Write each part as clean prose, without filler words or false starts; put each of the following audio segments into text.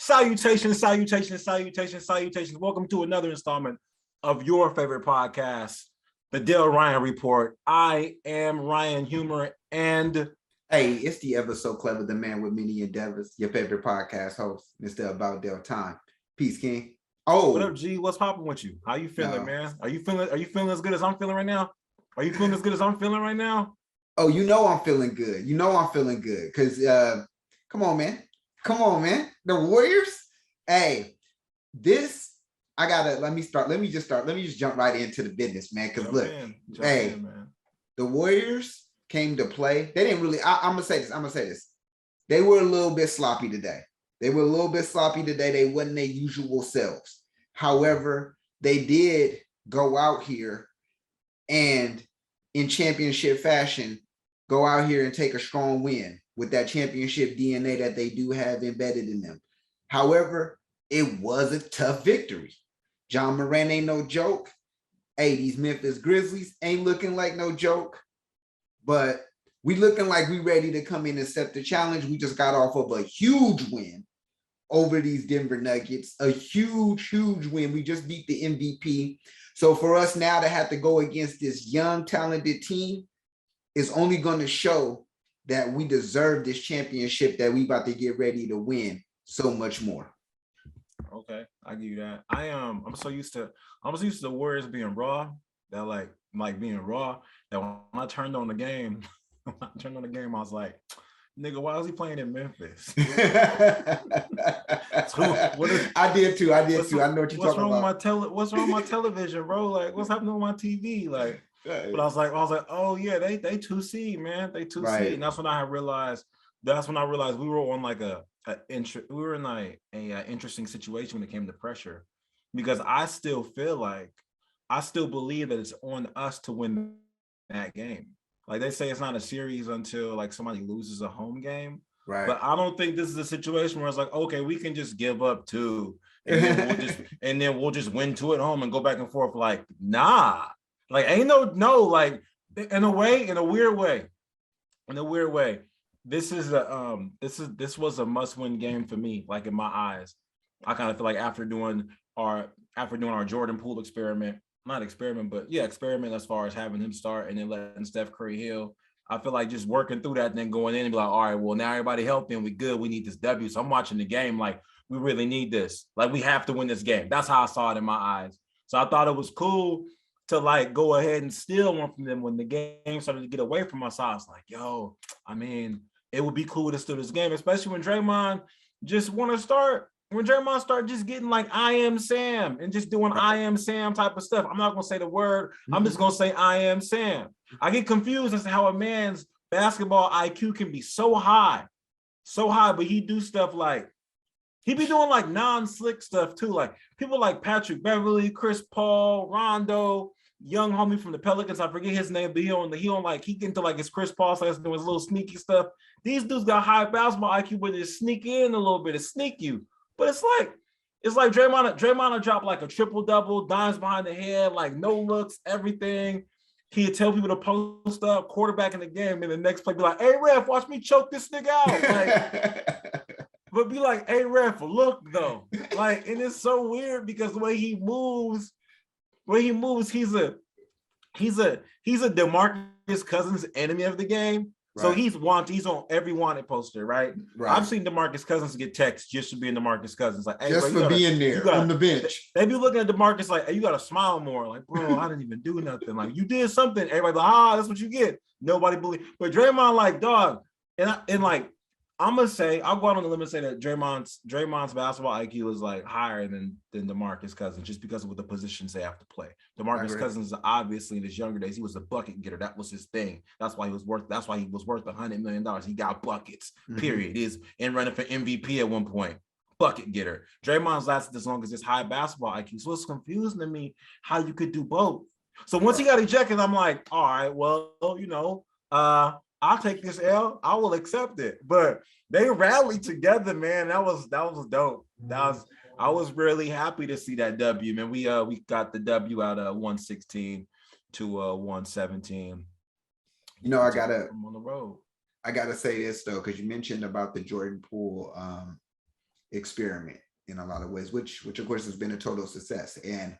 Salutations, salutations, salutations, salutations. Welcome to another installment of your favorite podcast, the Dell Ryan Report. I am Ryan Humor, and hey, it's the ever so clever, the man with many endeavors, your favorite podcast host, Mr. About Dell Time. Peace, King. What up, G? What's popping with you? How you feeling, man? Are you feeling as good as I'm feeling right now? Are you feeling as good as I'm feeling right now? Oh, you know I'm feeling good. Because come on, man. The Warriors. Hey, let me just jump right into the business, man. Because look, the Warriors came to play. They didn't really. I'm gonna say this. They were a little bit sloppy today. They wasn't their usual selves. However, they did go out here and, in championship fashion, go out here and take a strong win with that championship DNA that they do have embedded in them. However, it was a tough victory. John Moran ain't no joke. Hey, these Memphis Grizzlies ain't looking like no joke. But we looking like we ready to come in and accept the challenge. We just got off of a huge win over these Denver Nuggets. A huge win. We just beat the MVP. So for us now to have to go against this young, talented team is only going to show that we deserve this championship that we about to get ready to win so much more. Okay, I give you that. I'm so used to the Warriors being raw, that like being raw, that when I turned on the game, I was like, nigga, why is he playing in Memphis? I did too. I know what you're talking about. What's wrong with my television, bro? Like, what's happening on my TV? Like, but I was like, oh yeah, they 2C, man. They 2C. Right. And that's when I realized we were on like an interesting situation when it came to pressure, because I still believe that it's on us to win that game. Like they say, it's not a series until like somebody loses a home game. Right. But I don't think this is a situation where it's like, okay, we can just give up two and then we'll just win two at home and go back and forth. Like, nah. Like, ain't no, like, in a weird way. This was a must-win game for me, like in my eyes. I kind of feel like after doing our Jordan Poole experiment as far as having him start and then letting Steph Curry heal, I feel like just working through that and then going in and be like, all right, well, now everybody helping, we good, we need this W. So I'm watching the game like, we really need this. Like, we have to win this game. That's how I saw it in my eyes. So I thought it was cool to like go ahead and steal one from them when the game started to get away from us. I was like, yo, I mean, it would be cool to steal this game, especially when Draymond start just getting like I am Sam and just doing I am Sam type of stuff. I'm not going to say the word. I'm just going to say I am Sam. I get confused as to how a man's basketball IQ can be so high, but he do stuff like, he be doing like non-slick stuff too. Like people like Patrick Beverly, Chris Paul, Rondo, young homie from the Pelicans. I forget his name, but he get into like his Chris Paul starts doing his little sneaky stuff. These dudes got high basketball IQ, but they sneak in a little bit, to sneak you. But it's like Draymond dropped like a triple-double, dimes behind the head, like no looks, everything. He'd tell people to post up, quarterback in the game, and the next play be like, hey, ref, watch me choke this nigga out. Like, but be like, hey, ref, look, though. Like, and it's so weird because the way he moves, he's a DeMarcus Cousins enemy of the game. Right. So he's on every wanted poster, right? I've seen DeMarcus Cousins get texts just for being DeMarcus Cousins, like, hey, just bro, for being there on the bench. They be looking at DeMarcus like, hey, you gotta smile more. Like, bro, I didn't even do nothing. Like, you did something. Everybody like, that's what you get. Nobody believe. But Draymond, like, dog, and like, I'm gonna say, I'll go out on the limb and say that Draymond's basketball IQ is like higher than DeMarcus Cousins, just because of what the positions they have to play. DeMarcus Cousins, obviously in his younger days, he was a bucket getter. That was his thing. That's why he was worth $100 million. He got buckets. Period. Is in running for MVP at one point. Bucket getter. Draymond's lasted as long as his high basketball IQ. So it's confusing to me how you could do both. So once he got ejected, I'm like, all right, well, I'll take this L. I will accept it. But they rallied together, man. That was dope. I was really happy to see that W, man. We got the W out of 116 to 117. I'm on the road. I gotta say this though, because you mentioned about the Jordan Poole experiment in a lot of ways, which of course has been a total success. And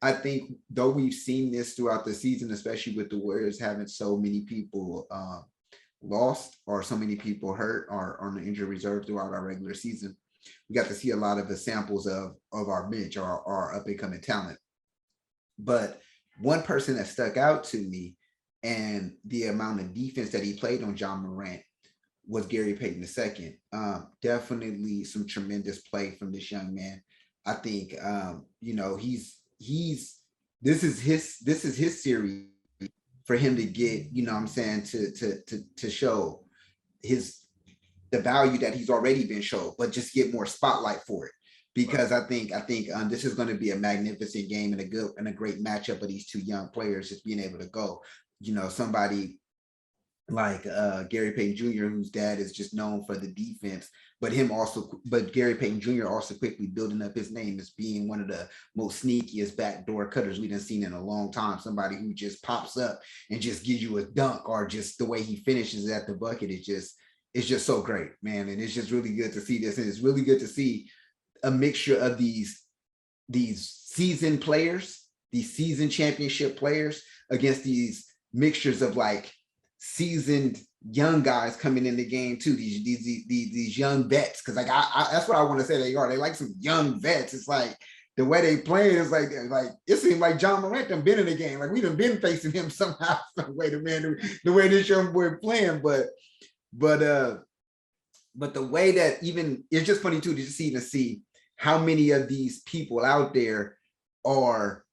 I think though we've seen this throughout the season, especially with the Warriors having so many people lost or so many people hurt or on the injury reserve throughout our regular season, we got to see a lot of the samples of our bench or our up and coming talent. But one person that stuck out to me and the amount of defense that he played on John Morant was Gary Payton II. Definitely some tremendous play from this young man. I think this is his series for him to get, to show the value that he's already been shown, but just get more spotlight for it. Because I think this is going to be a magnificent game and a great matchup of these two young players just being able to go. Somebody like Gary Payton Jr., whose dad is just known for the defense, but Gary Payton Jr. also quickly building up his name as being one of the most sneakiest backdoor cutters we've seen in a long time. Somebody who just pops up and just gives you a dunk, or just the way he finishes at the bucket. It's just so great, man. And it's just really good to see this. And it's really good to see a mixture of these seasoned players, these seasoned championship players against these mixtures of like seasoned young guys coming in the game too. These young vets, because like I that's what I want to say they are. They like some young vets. It's like the way they play is like it seems like John Morant done been in the game. Like we done been facing him somehow, some way. The way this young boy playing, but the way that even it's just funny too to just see how many of these people out there are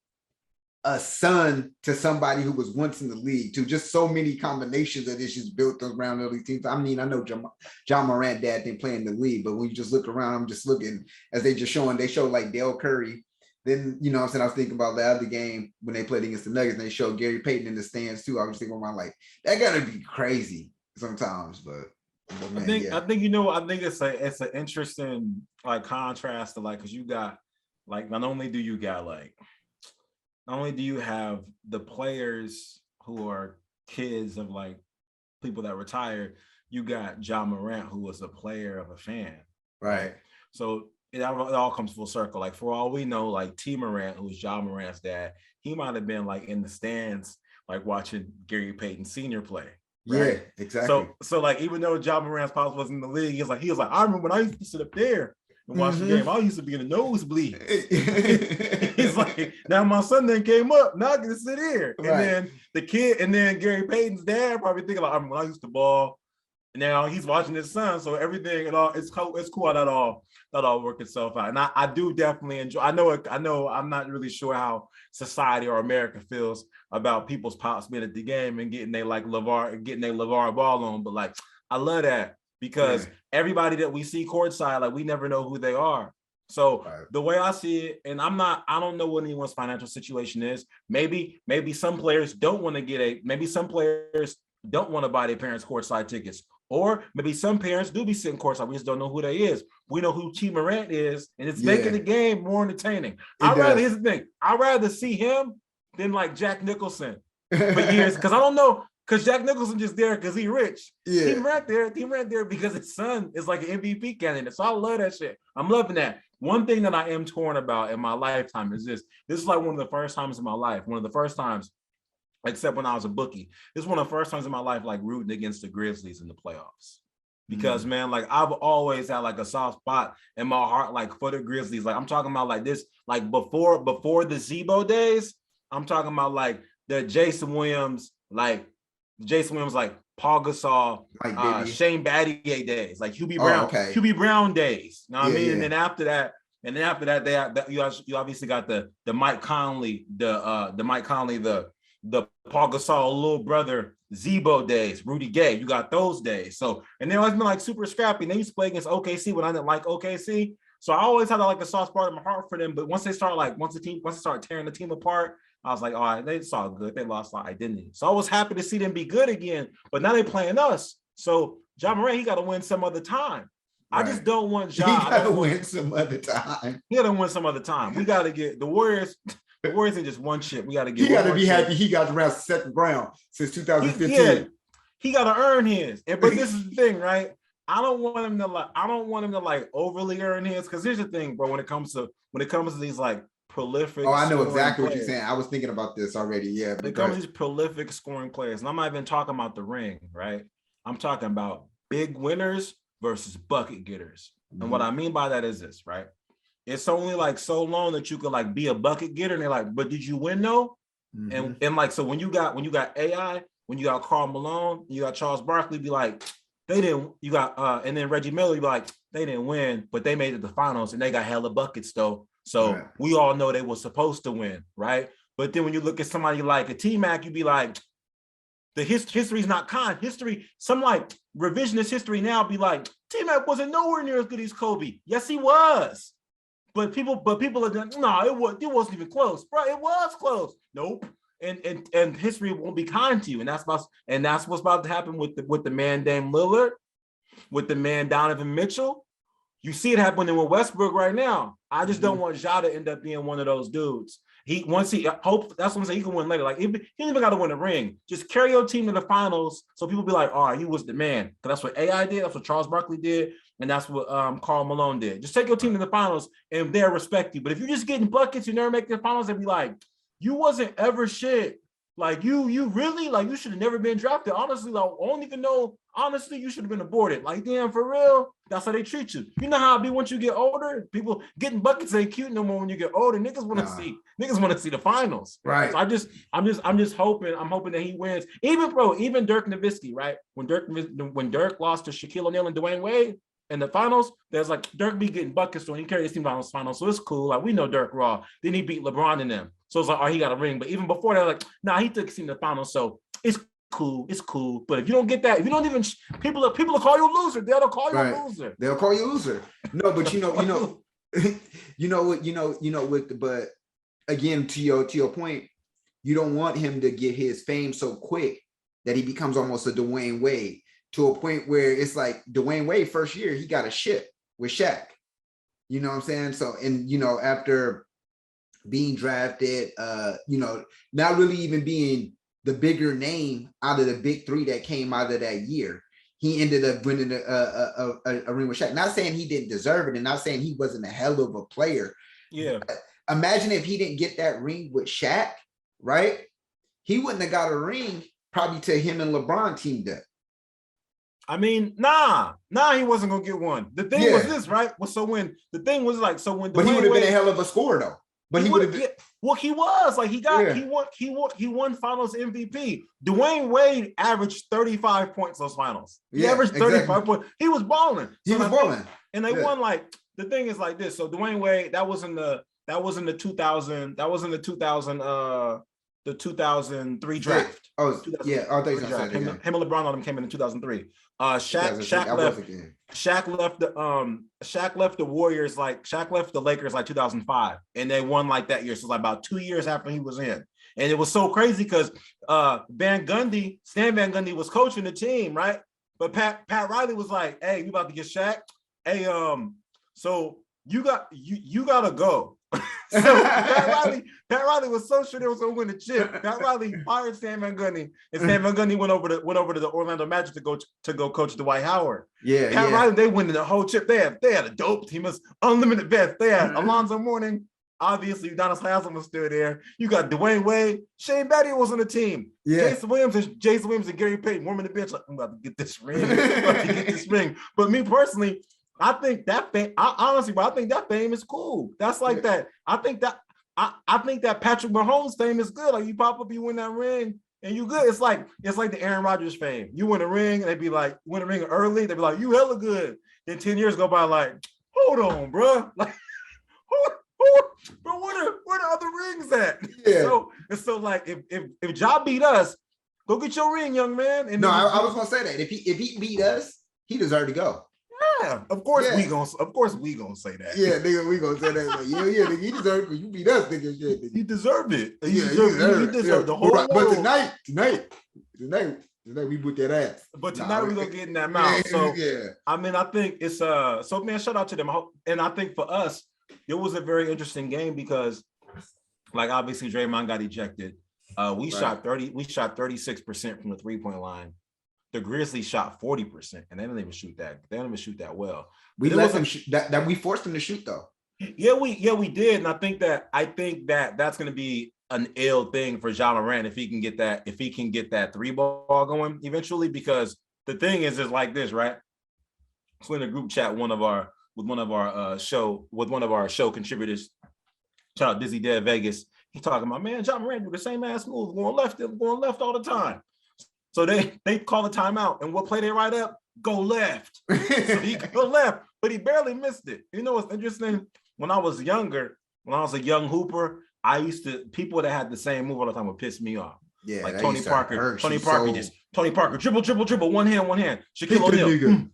a son to somebody who was once in the league, to just so many combinations of this just built around all these teams. I mean, I know John Morant dad didn't play in the league, but when you just look around, I'm just looking as they show like Dell Curry. Then, I was thinking about the other game when they played against the Nuggets and they showed Gary Payton in the stands too. I was thinking about like, that gotta be crazy sometimes, but man, I think it's an interesting like contrast to like, because you got like not only do you have the players who are kids of like people that retired, you got John Morant, who was a player of a fan, right? So it all comes full circle. Like for all we know, like T Morant, who's John Morant's dad, he might have been like in the stands, like watching Gary Payton Sr. play. Right? Yeah, exactly. So like even though John Morant's pops wasn't in the league, he was like, I remember when I used to sit up there and watch the game. I used to be in the nosebleed. He's like, now my son then came up, now I get to sit here. And then the kid, and then Gary Payton's dad probably thinking like, I remember when I used to ball. And now he's watching his son. So everything and all, it's cool how that all worked itself out. And I do definitely enjoy. I know I'm not really sure how society or America feels about people's pops being at the game and getting their LeVar Ball on, but like I love that because everybody that we see courtside, like we never know who they are. So the way I see it, and I don't know what anyone's financial situation is. Maybe some players don't want to buy their parents courtside tickets. Or maybe some parents do be sitting courtside. We just don't know who they is. We know who T Morant is, and it's making the game more entertaining. Here's the thing. I'd rather see him than like Jack Nicholson for years. Because I don't know, because Jack Nicholson just there because he's rich. Yeah. T Morant there because his son is like an MVP candidate. So I love that shit. I'm loving that. One thing that I am torn about in my lifetime is this. This is like one of the first times in my life. One of the first times, except when I was a bookie. This is one of the first times in my life, like rooting against the Grizzlies in the playoffs. Because man, like I've always had like a soft spot in my heart, like for the Grizzlies. Like I'm talking about like this, like before the Zebo days, I'm talking about like the Jason Williams, like Paul Gasol, Shane Battier days, like Hubie Brown days. You know what I mean? And then after that, you obviously got the Mike Conley, the Paul Gasol little brother Zebo days, Rudy Gay. You got those days. So, and they always been like super scrappy. And they used to play against OKC when I didn't like OKC. So I always had like a soft spot in my heart for them. But once they start tearing the team apart, I was like, all right, it's all good. They lost my identity. So I was happy to see them be good again. But now they're playing us. So John Morant, he got to win some other time. I just don't want John. He got to win some other time. He got to win some other time. We got to get the Warriors. The Warriors ain't just one chip. We got to get. He got to be happy. He got around second round since 2015. He got to earn his. But this is the thing, right? I don't want him to like overly earn his, because here's the thing, bro. When it comes to these like prolific. Oh, I know exactly players, what you're saying. I was thinking about this already. Yeah, when it comes to these prolific scoring players, and I'm not even talking about the ring, right? I'm talking about big winners versus bucket getters. Mm-hmm. And what I mean by that is this, right? It's only like so long that you could like be a bucket getter, and they're like, but did you win though? Mm-hmm. And like, so when you got AI, when you got Karl Malone, you got Charles Barkley, be like, they didn't, you got and then Reggie Miller, you be like, they didn't win, but they made it to the finals and they got hella buckets though. So we all know they were supposed to win, right? But then when you look at somebody like a T-Mac, you be like, the history's not kind. History, some like revisionist history now be like, T-Mac wasn't nowhere near as good as Kobe. Yes, he was. But people are done, no, it wasn't even close, bro. It was close. Nope. And history won't be kind to you, and that's what's about to happen with the man Dame Lillard, with the man Donovan Mitchell. You see it happening with Westbrook right now. I just don't want Ja to end up being one of those dudes. That's what I'm saying. He can win later. Like he don't even got to win a ring. Just carry your team to the finals, so people be like, "Oh, he was the man." Because that's what AI did. That's what Charles Barkley did, and that's what Karl Malone did. Just take your team to the finals, and they'll respect you. But if you're just getting buckets, you never make the finals, they'll be like, you wasn't ever shit. Like you really, like, you should have never been drafted. Honestly, like, I don't even know. Honestly, you should have been aborted. Like, damn, for real. That's how they treat you. You know how it be once you get older. People getting buckets ain't cute no more when you get older. Niggas want to see the finals. Right. So I'm just hoping. I'm hoping that he wins. Even Dirk Nowitzki, right? When Dirk lost to Shaquille O'Neal and Dwayne Wade in the finals, there's like Dirk be getting buckets, so he carried his team down to the finals. So it's cool. Like, we know Dirk raw. Then he beat LeBron in them. So it's like, oh, he got a ring. But even before that, like, nah, he took his team to the finals. So it's cool. It's cool. But if you don't get that, if you don't even, people will call you a loser. They'll call you a loser. They'll call you a loser. No, but but again, to your point, you don't want him to get his fame so quick that he becomes almost a Dwayne Wade, to a point where it's like Dwayne Wade first year, he got a ship with Shaq. You know what I'm saying? So, and after being drafted, not really even being the bigger name out of the big three that came out of that year, he ended up winning a ring with Shaq. Not saying he didn't deserve it, and not saying he wasn't a hell of a player. Yeah. Imagine if he didn't get that ring with Shaq, right? He wouldn't have got a ring probably till him and LeBron teamed up. I mean, nah, he wasn't gonna get one. The thing was this, right? But he would have been a hell of a scorer though. But he would have been. Well, he was like he won Finals MVP. Dwayne Wade averaged 35 points those finals. He averaged 35 points. He was balling. And they won. Like, the thing is like this. So Dwayne Wade, that was in the 2003 draft. Oh yeah, I think so. Him and LeBron on them came in 2003. Shaq left the Warriors, like Shaq left the Lakers like 2005, and they won like that year. So like about 2 years after he was in, and it was so crazy because Stan Van Gundy was coaching the team, right? But Pat Riley was like, "Hey, we about to get Shaq. Hey, so you gotta go." So Pat Riley was so sure they was gonna win the chip. Pat Riley fired Stan Van Gundy, and Stan Van Gundy went over to the Orlando Magic to go coach Dwight Howard. Pat Riley, they win the whole chip. They had a dope team. It was unlimited vets. They had Alonzo Mourning. Obviously, Udonis Haslem was still there. You got Dwayne Wade. Shane Battier was on the team. Yeah. Jason Williams and Gary Payton warming the bench like, I'm about to get this ring. But me personally, I think that fame, I think that fame is cool. That's like that. I think that Patrick Mahomes fame is good. Like, you pop up, you win that ring, and you good. It's like the Aaron Rodgers fame. You win a ring, and they be like, win a ring early. They be like, you hella good. Then 10 years go by, like, hold on, bro. Like, bro, where the other rings at? Yeah. So like, if Ja beat us, go get your ring, young man. And I was gonna say that if he beat us, he deserved to go. Yeah, of course we gonna say that. Yeah, nigga, we gonna say that. Like, yeah, nigga, he deserved it. You beat us, nigga. Shit, nigga. He deserved it. He deserved the whole world. But tonight, we put that ass. But tonight we gonna get in that mouth. So I mean, I think it's so, man, shout out to them. And I think for us, it was a very interesting game because, like, obviously Draymond got ejected. We shot 36% from the 3-point line. the Grizzlies shot 40%, and they didn't even shoot that. They didn't even shoot that well. We let them that we forced them to shoot though. Yeah, we did, and I think that that's going to be an ill thing for Ja Morant if he can get that three ball going eventually. Because the thing is like this, right? So in a group chat, with one of our show contributors, shout out Dizzy Dead Vegas. He's talking about, man, Ja Morant do the same ass move, going left all the time. So they call a timeout, and what play they write up? Go left. So he go left, but he barely missed it. You know what's interesting? When I was younger, when I was a young hooper, people that had the same move all the time would piss me off. Yeah, like Tony Parker. Tony Parker, dribble, one hand. Shaquille O'Neal.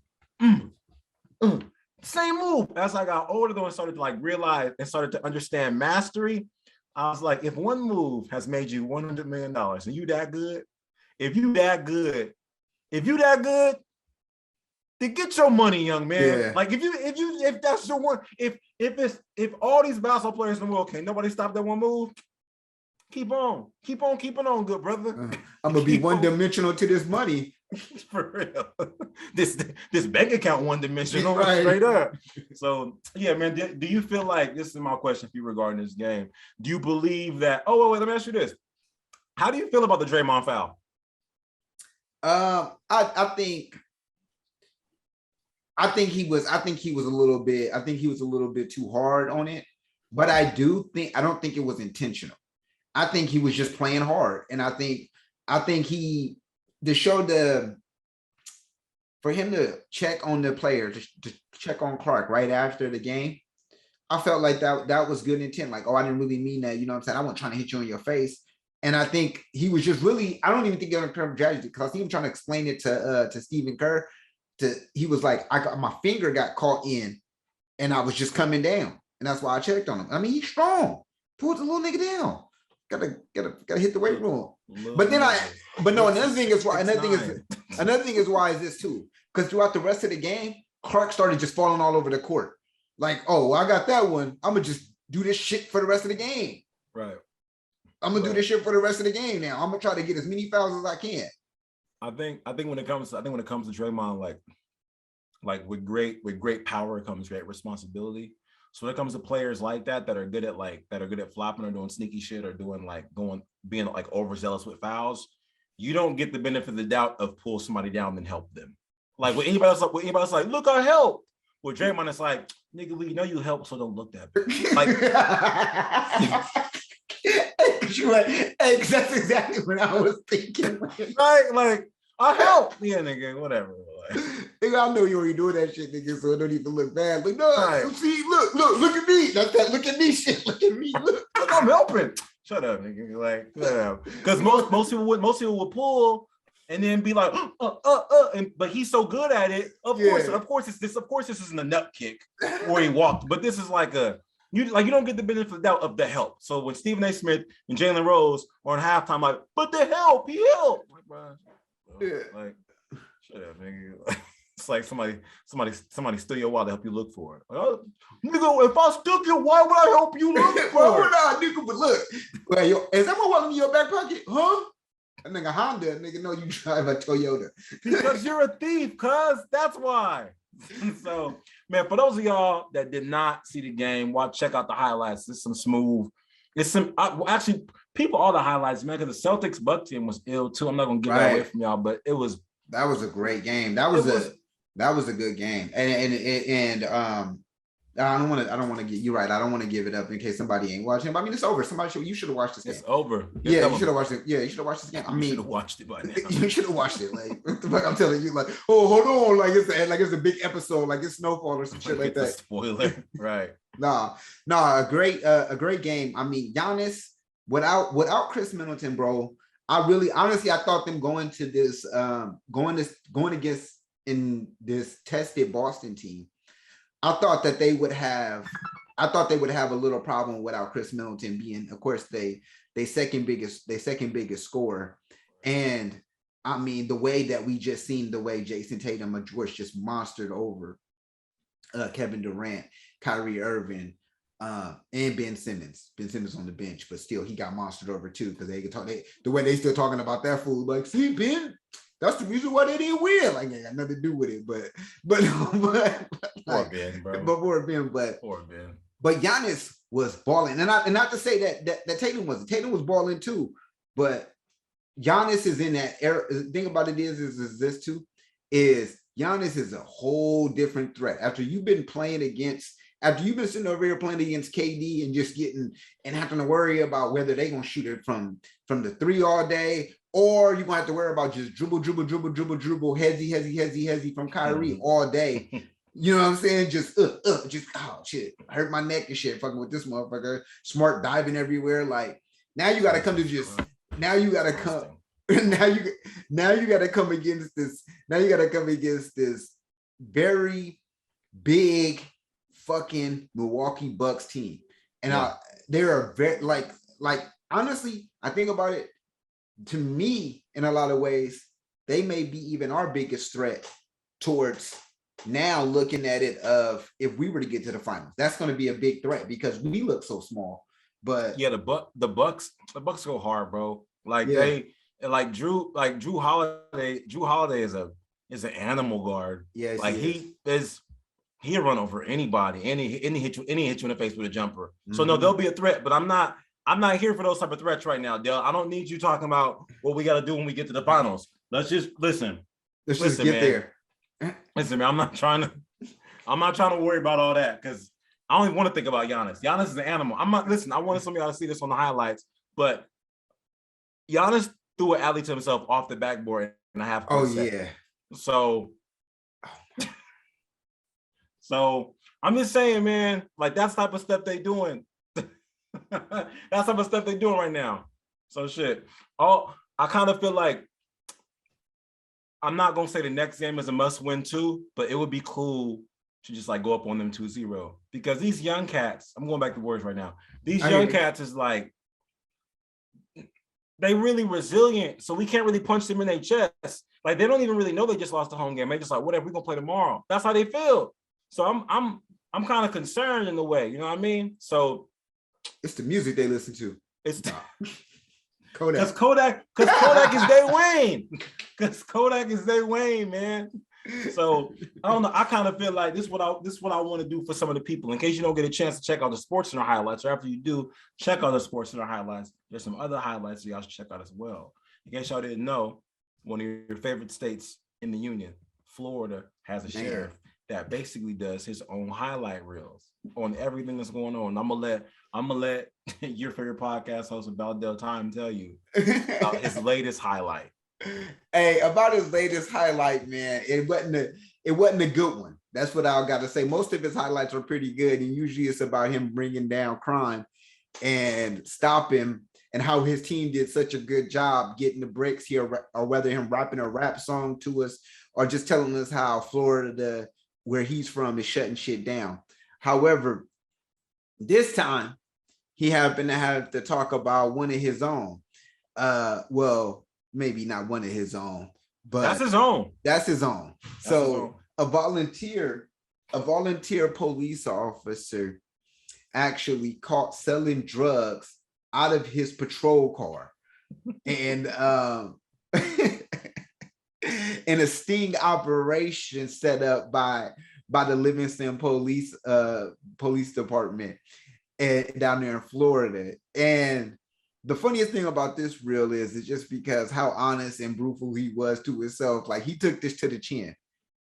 Same move. As I got older though and started to like realize and started to understand mastery, I was like, if one move has made you $100 million and you that good, if you that good, then get your money, young man. Yeah. Like if that's your one, if all these basketball players in the world can't nobody stop that one move, keep on keeping on, good brother. I'm gonna be one-dimensional to this money. For real. This bank account one-dimensional, right. Straight up. So yeah, man. Do you feel like, this is my question for you regarding this game? Do you believe that? Oh wait, let me ask you this. How do you feel about the Draymond foul? I think he was a little bit too hard on it, but I don't think it was intentional. I think he was just playing hard, and I think he for him to check on the player, to check on Clark right after the game. I felt like that was good intent. Like, oh, I didn't really mean that. You know what I'm saying? I wasn't trying to hit you in your face. And I think he was just really, I don't even think they're in terms of strategy, because he was trying to explain it to Stephen Kerr. He was like, my finger got caught in and I was just coming down. And that's why I checked on him. I mean, he's strong. Pull the little nigga down. Gotta hit the weight room. Another thing is why is this too? Because throughout the rest of the game, Clark started just falling all over the court. Like, oh, I got that one. I'm gonna just do this shit for the rest of the game. Right. I'm gonna do this shit for the rest of the game now. I'm gonna try to get as many fouls as I can. I think when it comes to Draymond, like with great power comes great responsibility. So when it comes to players like that are good at flopping or doing sneaky shit or being like overzealous with fouls, you don't get the benefit of the doubt of pull somebody down and help them. Like with anybody else like, look, I helped. With Draymond, it's like, nigga, we know you help, so don't look that bad. Like, hey, that's exactly what I was thinking. Right? Like, I help. Yeah, nigga, whatever. Like, nigga, I know you already doing that shit, nigga, so it don't even look bad. But no, right. See, look at me. That's that look at me shit. Look at me. Look, I'm helping. Shut up, nigga. Like, whatever. Because most people would pull and then be like, but he's so good at it. Of course, this isn't a nut kick where he walked, but this is like you don't get the benefit of the doubt of the help. So when Stephen A. Smith and Jalen Rose are on halftime, like, but the help, he helped. Like, bro, like, shut up, nigga. It's like somebody steal your wallet to help you look for it. Like, oh, nigga, if I took it, why would I help you look for it? Why would I, nigga? But look, well, is that my wallet in your back pocket? Huh? That nigga Honda, nigga, no, you drive a Toyota. Because you're a thief, cuz that's why. So, man, for those of y'all that did not see the game, check out the highlights. It's some smooth. It's some actually people all the highlights, man. Because the Celtics Bucks team was ill too. I'm not gonna give that away from y'all, but it was. That was a great game. That was a good game. And I don't want to get you right. I don't want to give it up in case somebody ain't watching. But I mean, it's over. You should have watched this game. It's over. Yeah, you should have watched it. Yeah, you should have watched this game. I mean, you should have watched it by now. You should have watched it. Like, what the fuck I'm telling you, like, oh, hold on, like it's a big episode, like it's snowfall or some shit like that. Spoiler, right? Nah, a great game. I mean, Giannis without Chris Middleton, bro. I thought them going against in this tested Boston team. I thought they would have a little problem without Chris Middleton being, of course, they second biggest scorer. And I mean, the way that we just seen the way Jason Tatum and George just monstered over Kevin Durant, Kyrie Irving, and Ben Simmons. Ben Simmons on the bench, but still he got monstered over too, because they could talk. The way they still talking about that fool, like, see, Ben, That's the reason why they didn't win. Like, ain't got nothing to do with it, but poor Ben, bro. Poor Ben. But Giannis was balling, and not to say that Tatum wasn't. Tatum was balling too, but Giannis is in that era. The thing about it is this too, is Giannis is a whole different threat. After you've been sitting over here playing against KD and just getting and having to worry about whether they're gonna shoot it from the three all day, or you're gonna have to worry about just dribble, hezzy from Kyrie all day. You know what I'm saying? Just oh shit, hurt my neck and shit, fucking with this motherfucker. Smart diving everywhere. Like now you gotta come against this. Now you gotta come against this very big fucking Milwaukee Bucks team. And they are very like honestly, I think about it, to me, in a lot of ways, they may be even our biggest threat towards now looking at it of if we were to get to the finals. That's going to be a big threat because we look so small. But yeah, the Bucks go hard, bro. Like they like Drew Holiday is an animal guard. Yeah, like he'll run over anybody, and he hit you in the face with a jumper. So no, there'll be a threat, but I'm not here for those type of threats right now, Dell. I don't need you talking about what we got to do when we get to the finals. Let's just listen. Let's just get there. Listen, man, I'm not trying to worry about all that because I don't even want to think about Giannis. Giannis is an animal. I wanted some of y'all to see this on the highlights, but Giannis threw an alley to himself off the backboard in a half. Yeah. So I'm just saying, man, like that's type of stuff they doing. That's type of stuff they doing right now. So shit. I kind of feel like I'm not gonna say the next game is a must-win too, but it would be cool to just like go up on them 2-0 because these young cats, I'm going back to words right now. These young cats is like they really resilient, so we can't really punch them in their chest. Like they don't even really know they just lost the home game. They just like whatever, we're gonna play tomorrow. That's how they feel. So I'm kind of concerned in a way, you know what I mean? So it's the music they listen to. It's Kodak. Because Kodak is their Wayne. Because Kodak is their Wayne, man. So I don't know. I kind of feel like this is what I want to do for some of the people. In case you don't get a chance to check out the Sports Center highlights, or after you do, check out the Sports Center highlights. There's some other highlights y'all should check out as well. In case y'all didn't know, one of your favorite states in the union, Florida, has a sheriff that basically does his own highlight reels on everything that's going on. I'm gonna let your favorite podcast host about Dell Time tell you about his latest highlight. Hey, about his latest highlight, man, it wasn't a good one. That's what I gotta say. Most of his highlights are pretty good, and usually it's about him bringing down crime and stop him, and how his team did such a good job getting the breaks here, or whether him rapping a rap song to us, or just telling us how Florida, where he's from, is shutting shit down. However, this time he happened to have to talk about one of his own. Well, maybe not one of his own, but that's his own. So a volunteer police officer actually caught selling drugs out of his patrol car, and in a sting operation set up by the Livingston police department and down there in Florida. And the funniest thing about this reel is just because how honest and brutal he was to himself. Like he took this to the chin.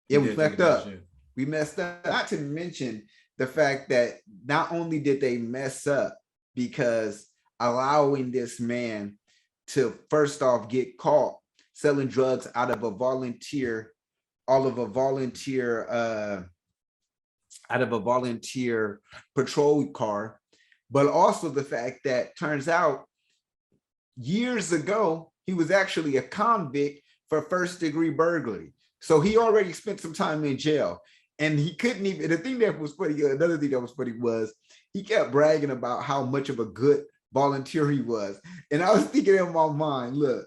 Yeah, we fucked up. We messed up. Not to mention the fact that not only did they mess up because allowing this man to first off get caught selling drugs out of a volunteer patrol car, but also the fact that turns out years ago he was actually a convict for first-degree burglary. So he already spent some time in jail, and he couldn't even. The thing that was funny, another thing that was funny was he kept bragging about how much of a good volunteer he was, and I was thinking in my mind, look,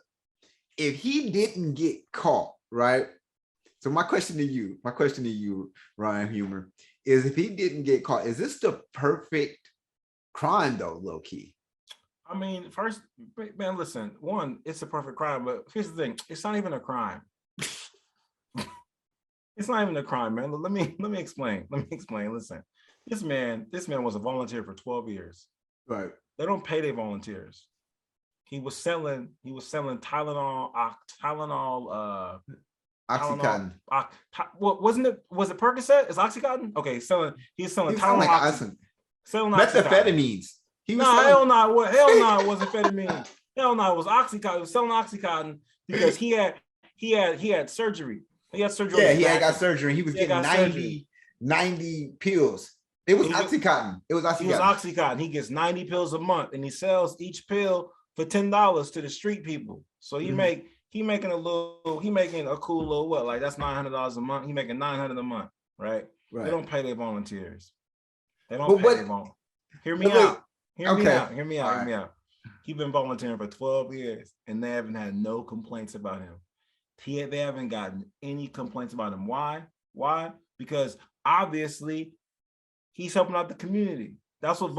if he didn't get caught, right? So my question to you, Ryan Humor, is if he didn't get caught, is this the perfect crime though, low key? I mean, first, man, listen, one, it's a perfect crime, but here's the thing, it's not even a crime. It's not even a crime, man. Let me explain. Listen, this man was a volunteer for 12 years. Right. They don't pay their volunteers. He was selling Tylenol, Oxycontin. What wasn't it? Was it Percocet? Is Oxycontin? Okay, he's selling Tylenol. Like selling methamphetamines. Hell no, it wasn't amphetamine. Hell no, it was Oxycontin. He was selling Oxycontin because he had surgery. He had surgery. Yeah, he had got surgery. He was getting 90 pills. It was Oxycontin. It was Oxycontin. He gets 90 pills a month, and he sells each pill for $10 to the street people. So he making a cool little what? Like that's $900 a month. He making $900 a month, right? They don't pay their volunteers. They don't pay their volunteers. Hear me out. He's been volunteering for 12 years, and they haven't had no complaints about him. They haven't gotten any complaints about him. Why? Because obviously he's helping out the community. That's what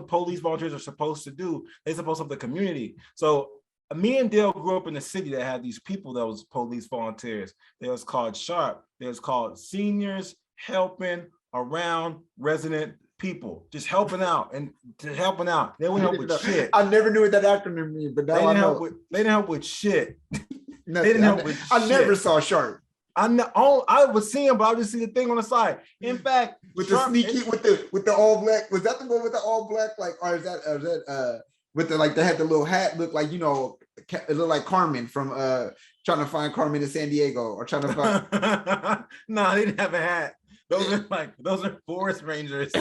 police volunteers are supposed to do. They're supposed to help the community. So me and Dell grew up in a city that had these people that was police volunteers. They was called SHARP. They was called Seniors Helping Around Resident People, just helping out. They wouldn't help with shit. I never knew what that acronym means, but now I know. They didn't help with shit. They didn't help with shit. I never saw SHARP. I was seeing, but I just see the thing on the side. In fact, with the sneaky, with the all black, was that the one with the all black? Like, or is that with the like they had the little hat, look like, you know, it looked like Carmen from Trying to Find Carmen in San Diego, or Trying to Find. No, they didn't have a hat. Those are forest rangers.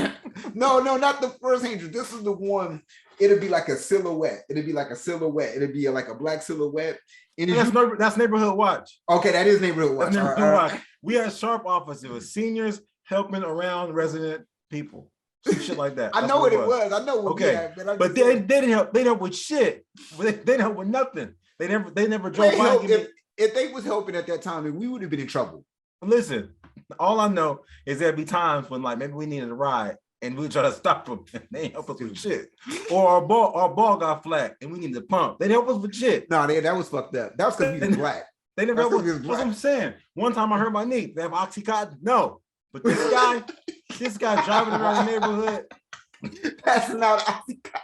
No, not the forest rangers. This is the one. It'll be like a silhouette. It'll be like a black silhouette. That's Neighborhood Watch. Okay, that is Neighborhood Watch. Watch. We had SHARP office. It was Seniors Helping Around Resident People. Some shit like that. I know what it was. I know what. Okay, but they didn't help. They didn't help with shit. They didn't help with nothing. They never drove by. If they was helping at that time, we would have been in trouble. Listen, all I know is there'd be times when like maybe we needed a ride and we would try to stop them. They didn't help us with shit. Or our ball got flat and we needed to pump. They didn't help us with shit. No, that was fucked up. That was because we was black. They never helped us. That's what I'm saying. One time I hurt my knee. They have Oxycontin? No. But this guy driving around the neighborhood, passing out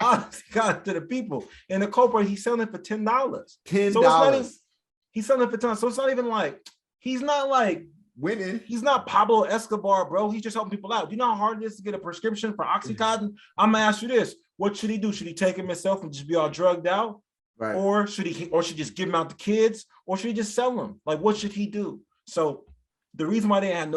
Oxycontin to the people. And the culprit, he's selling it for $10. $10. He's selling it for $10. So it's not even like, he's not like winning. He's not Pablo Escobar, bro. He's just helping people out. Do you know how hard it is to get a prescription for Oxycontin? I'm gonna ask you this: what should he do? Should he take him himself and just be all drugged out, right? Or should he just give him out to kids, or should he just sell them? Like, what should he do? So the reason why and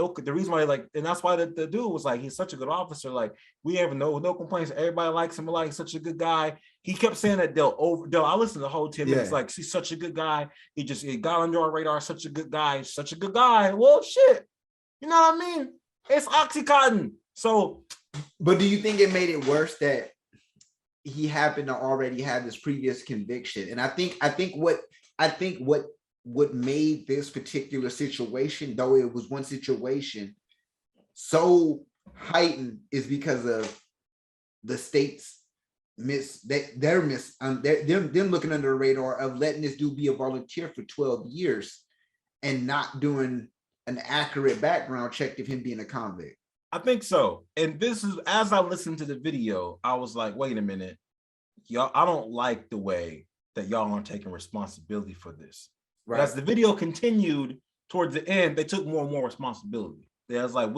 that's why the dude was like, he's such a good officer. Like, we have no complaints. Everybody likes him. Like, he's such a good guy. He kept saying that Dell. I listened to the whole 10 minutes. Like, he's such a good guy. He got under our radar. Such a good guy. Such a good guy. Well, shit. You know what I mean? It's Oxycontin. So, but do you think it made it worse that he happened to already have this previous conviction? And I think what made this particular situation, though it was one situation, so heightened is because of the state's them looking under the radar of letting this dude be a volunteer for 12 years and not doing an accurate background check of him being a convict. I think so. And this is, as I listened to the video, I was like, wait a minute, y'all, I don't like the way that y'all aren't taking responsibility for this. Right. But as the video continued towards the end, they took more and more responsibility. There was like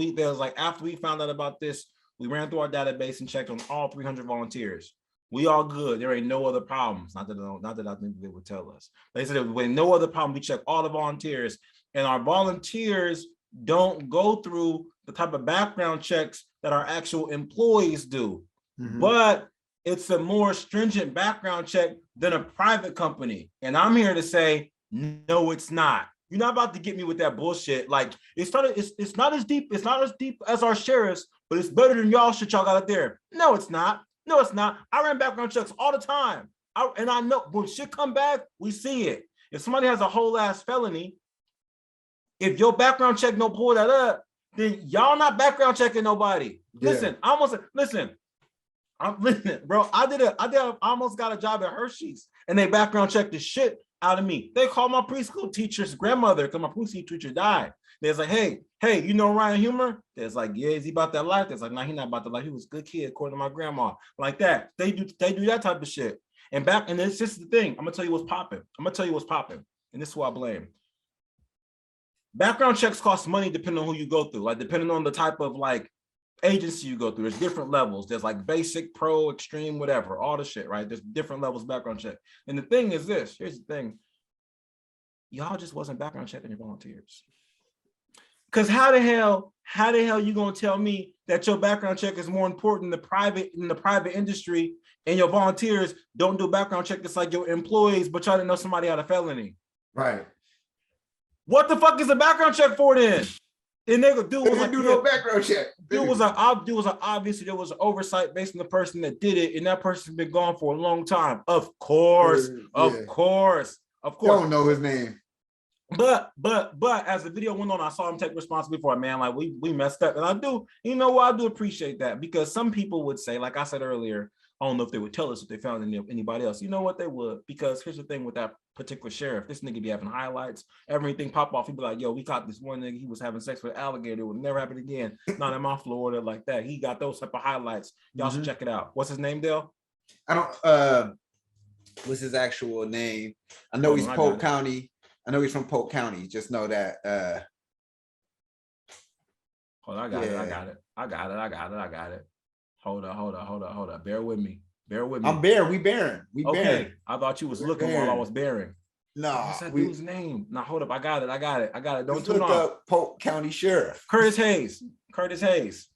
after we found out about this, we ran through our database and checked on all 300 volunteers. We all good. There ain't no other problems. Not that I think they would tell us. They said there was no other problem. We checked all the volunteers, and our volunteers don't go through the type of background checks that our actual employees do. Mm-hmm. But it's a more stringent background check than a private company. And I'm here to say, no, it's not. You're not about to get me with that bullshit. Like, it's not as deep as our sheriffs, but it's better than y'all shit y'all got out there. No, it's not. No, it's not. I ran background checks all the time. And I know when shit come back, we see it. If somebody has a whole ass felony, if your background check don't pull that up, then y'all not background checking nobody. Yeah. Listen, bro. I almost got a job at Hershey's and they background checked the shit out of me. They called my preschool teacher's grandmother because my preschool teacher died. There's like, hey, you know Ryan Humor? There's like, yeah, is he about that life? There's like, nah, he's not about that life. He was a good kid, according to my grandma. Like that. They do that type of shit. And it's just the thing. I'm gonna tell you what's popping. And this is who I blame. Background checks cost money depending on who you go through, like depending on the type of like agency you go through. There's different levels. There's like basic, pro, extreme, whatever, all the shit, right? There's different levels of background check. And the thing is this, here's the thing. Y'all just wasn't background checking your volunteers. Because how the hell you gonna tell me that your background check is more important in the private industry and your volunteers don't do background check just like your employees, but y'all didn't know somebody had a felony? Right. What the fuck is a background check for then? And they go, dude was like, no background check. Obviously there was an oversight based on the person that did it, and that person's been gone for a long time. Of course. Don't know his name. But as the video went on, I saw him take responsibility for it, man. Like we messed up. And I do, you know what? I do appreciate that, because some people would say, like I said earlier, I don't know if they would tell us if they found anybody else. You know what? They would, because here's the thing with that particular sheriff. This nigga be having highlights, everything pop off. He'd be like, yo, we caught this one nigga. He was having sex with an alligator. It would never happen again. Not in my Florida like that. He got those type of highlights. Y'all should check it out. What's his name, Dell? I don't, what's his actual name? I know he's Polk County. I know he's from Polk County. Just know that. Hold on, I got it. Hold up. Bear with me. I'm bearing. We bearing. Okay. I thought you was looking while I was bearing. No. What's that dude's name? Now hold up. I got it. Don't tune look on. up Polk County Sheriff. Curtis Hayes. Curtis Hayes?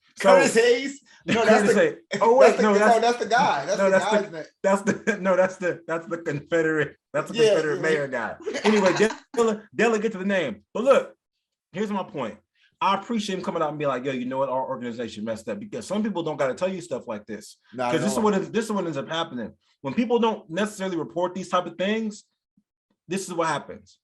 No, that's the. Oh wait, that's the guy. That's the Confederate. That's the Confederate mayor guy. Anyway, Dell get to the name. But look, here's my point. I appreciate him coming out and be like, yo, you know what? Our organization messed up, because some people don't got to tell you stuff like this. Because this is what ends up happening. When people don't necessarily report these type of things, this is what happens.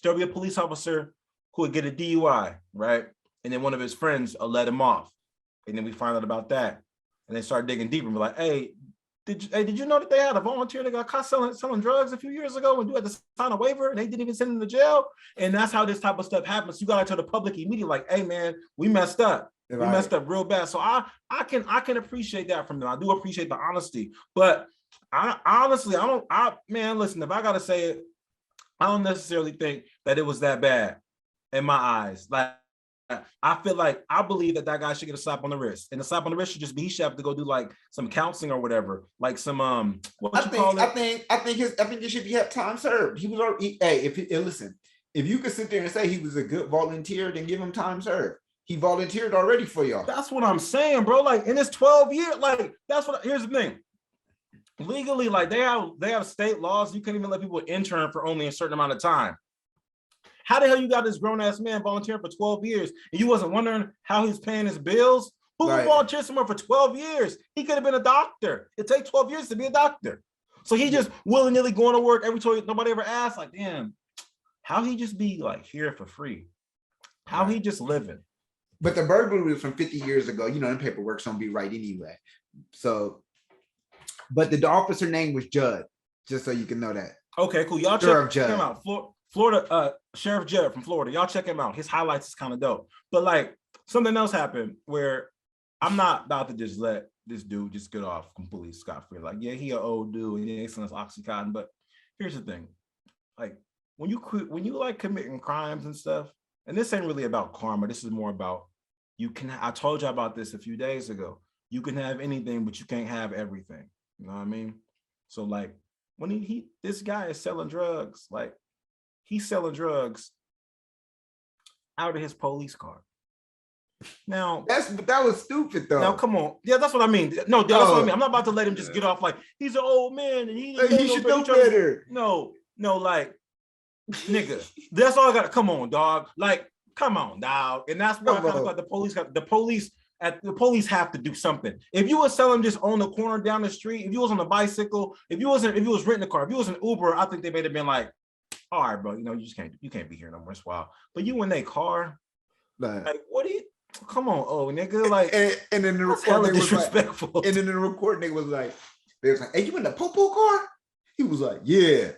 There'll be a police officer who would get a DUI, right? And then one of his friends will let him off. And then we find out about that. And they start digging deeper and be like, hey, did you know that they had a volunteer that got caught selling drugs a few years ago, and you had to sign a waiver and they didn't even send him to jail? And that's how this type of stuff happens. You gotta tell the public immediately, like, hey man, we messed up. We messed up real bad. So I can appreciate that from them. I do appreciate the honesty. But listen, if I gotta say it, I don't necessarily think that it was that bad in my eyes. Like, I believe that guy should get a slap on the wrist, and the slap on the wrist should just be, he should have to go do like some counseling or whatever, like some I think it should be have time served. He was already, listen, if you could sit there and say he was a good volunteer, then give him time served. He volunteered already for y'all. That's what I'm saying, bro. Like in his 12 years, like here's the thing. Legally, like they have state laws. You can't even let people intern for only a certain amount of time. How the hell you got this grown-ass man volunteering for 12 years and you wasn't wondering how he's paying his bills? Who would volunteer somewhere for 12 years? He could have been a doctor. It takes 12 years to be a doctor. So he just willy-nilly going to work every time nobody ever asked, like, damn, how he just be like here for free? How he just living? But the burglary was from 50 years ago. You know, the paperwork's don't be right anyway. So, but the officer name was Judd, just so you can know that. Okay, cool. Y'all check him out. Florida, Sheriff Judd from Florida. Y'all check him out. His highlights is kind of dope. But like something else happened where I'm not about to just let this dude just get off completely scot-free. Like, yeah, he an old dude and he ain't selling Oxycontin. But here's the thing. Like when you like committing crimes and stuff, and this ain't really about karma. This is more about I told you about this a few days ago. You can have anything, but you can't have everything. You know what I mean? So like when this guy is selling drugs, like he's selling drugs out of his police car. Now that was stupid though. Now come on, yeah, that's what I mean. No, that's what I mean. I'm not about to let him just get off like he's an old man and he should know better. No, like nigga, that's all I got. Come on, dog. Like, come on, dog. And that's why I kind of like the police have to do something. If you were selling just on the corner down the street, if you was on a bicycle, if you was renting a car, if you was an Uber, I think they may have been like, all right, bro, you know, you can't be here no more. It's wild. But you in their car, like, what do you? Come on, nigga, like, and then the recording disrespectful. And then the recording was like, they was like, hey, you in the Poole car? He was like, yeah.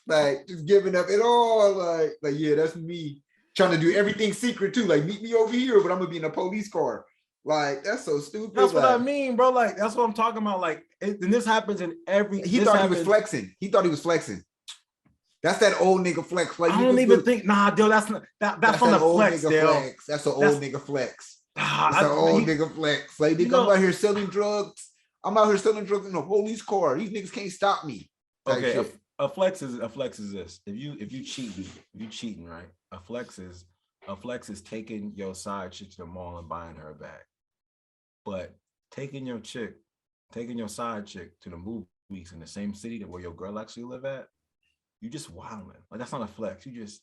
Like, just giving up it all. Like, yeah, that's me. Trying to do everything secret, too. Like, meet me over here, but I'm going to be in a police car. Like, that's so stupid. That's what like, I mean, bro. Like, that's what I'm talking about. Like, and this happens in every. He thought he was flexing. He thought he was flexing. That's that old nigga flex. Like, I don't even think, nah, dude, that's not, that's on the flex, Dale. That's an old nigga flex. That's an old nigga flex. Like, nigga, I'm out here selling drugs. I'm out here selling drugs in a police car. These niggas can't stop me. Okay, a flex is this. If you cheating, right? A flex is taking your side chick to the mall and buying her a bag. But taking your side chick to the movies in the same city that where your girl actually live at, you just wilding. Like, that's not a flex. You just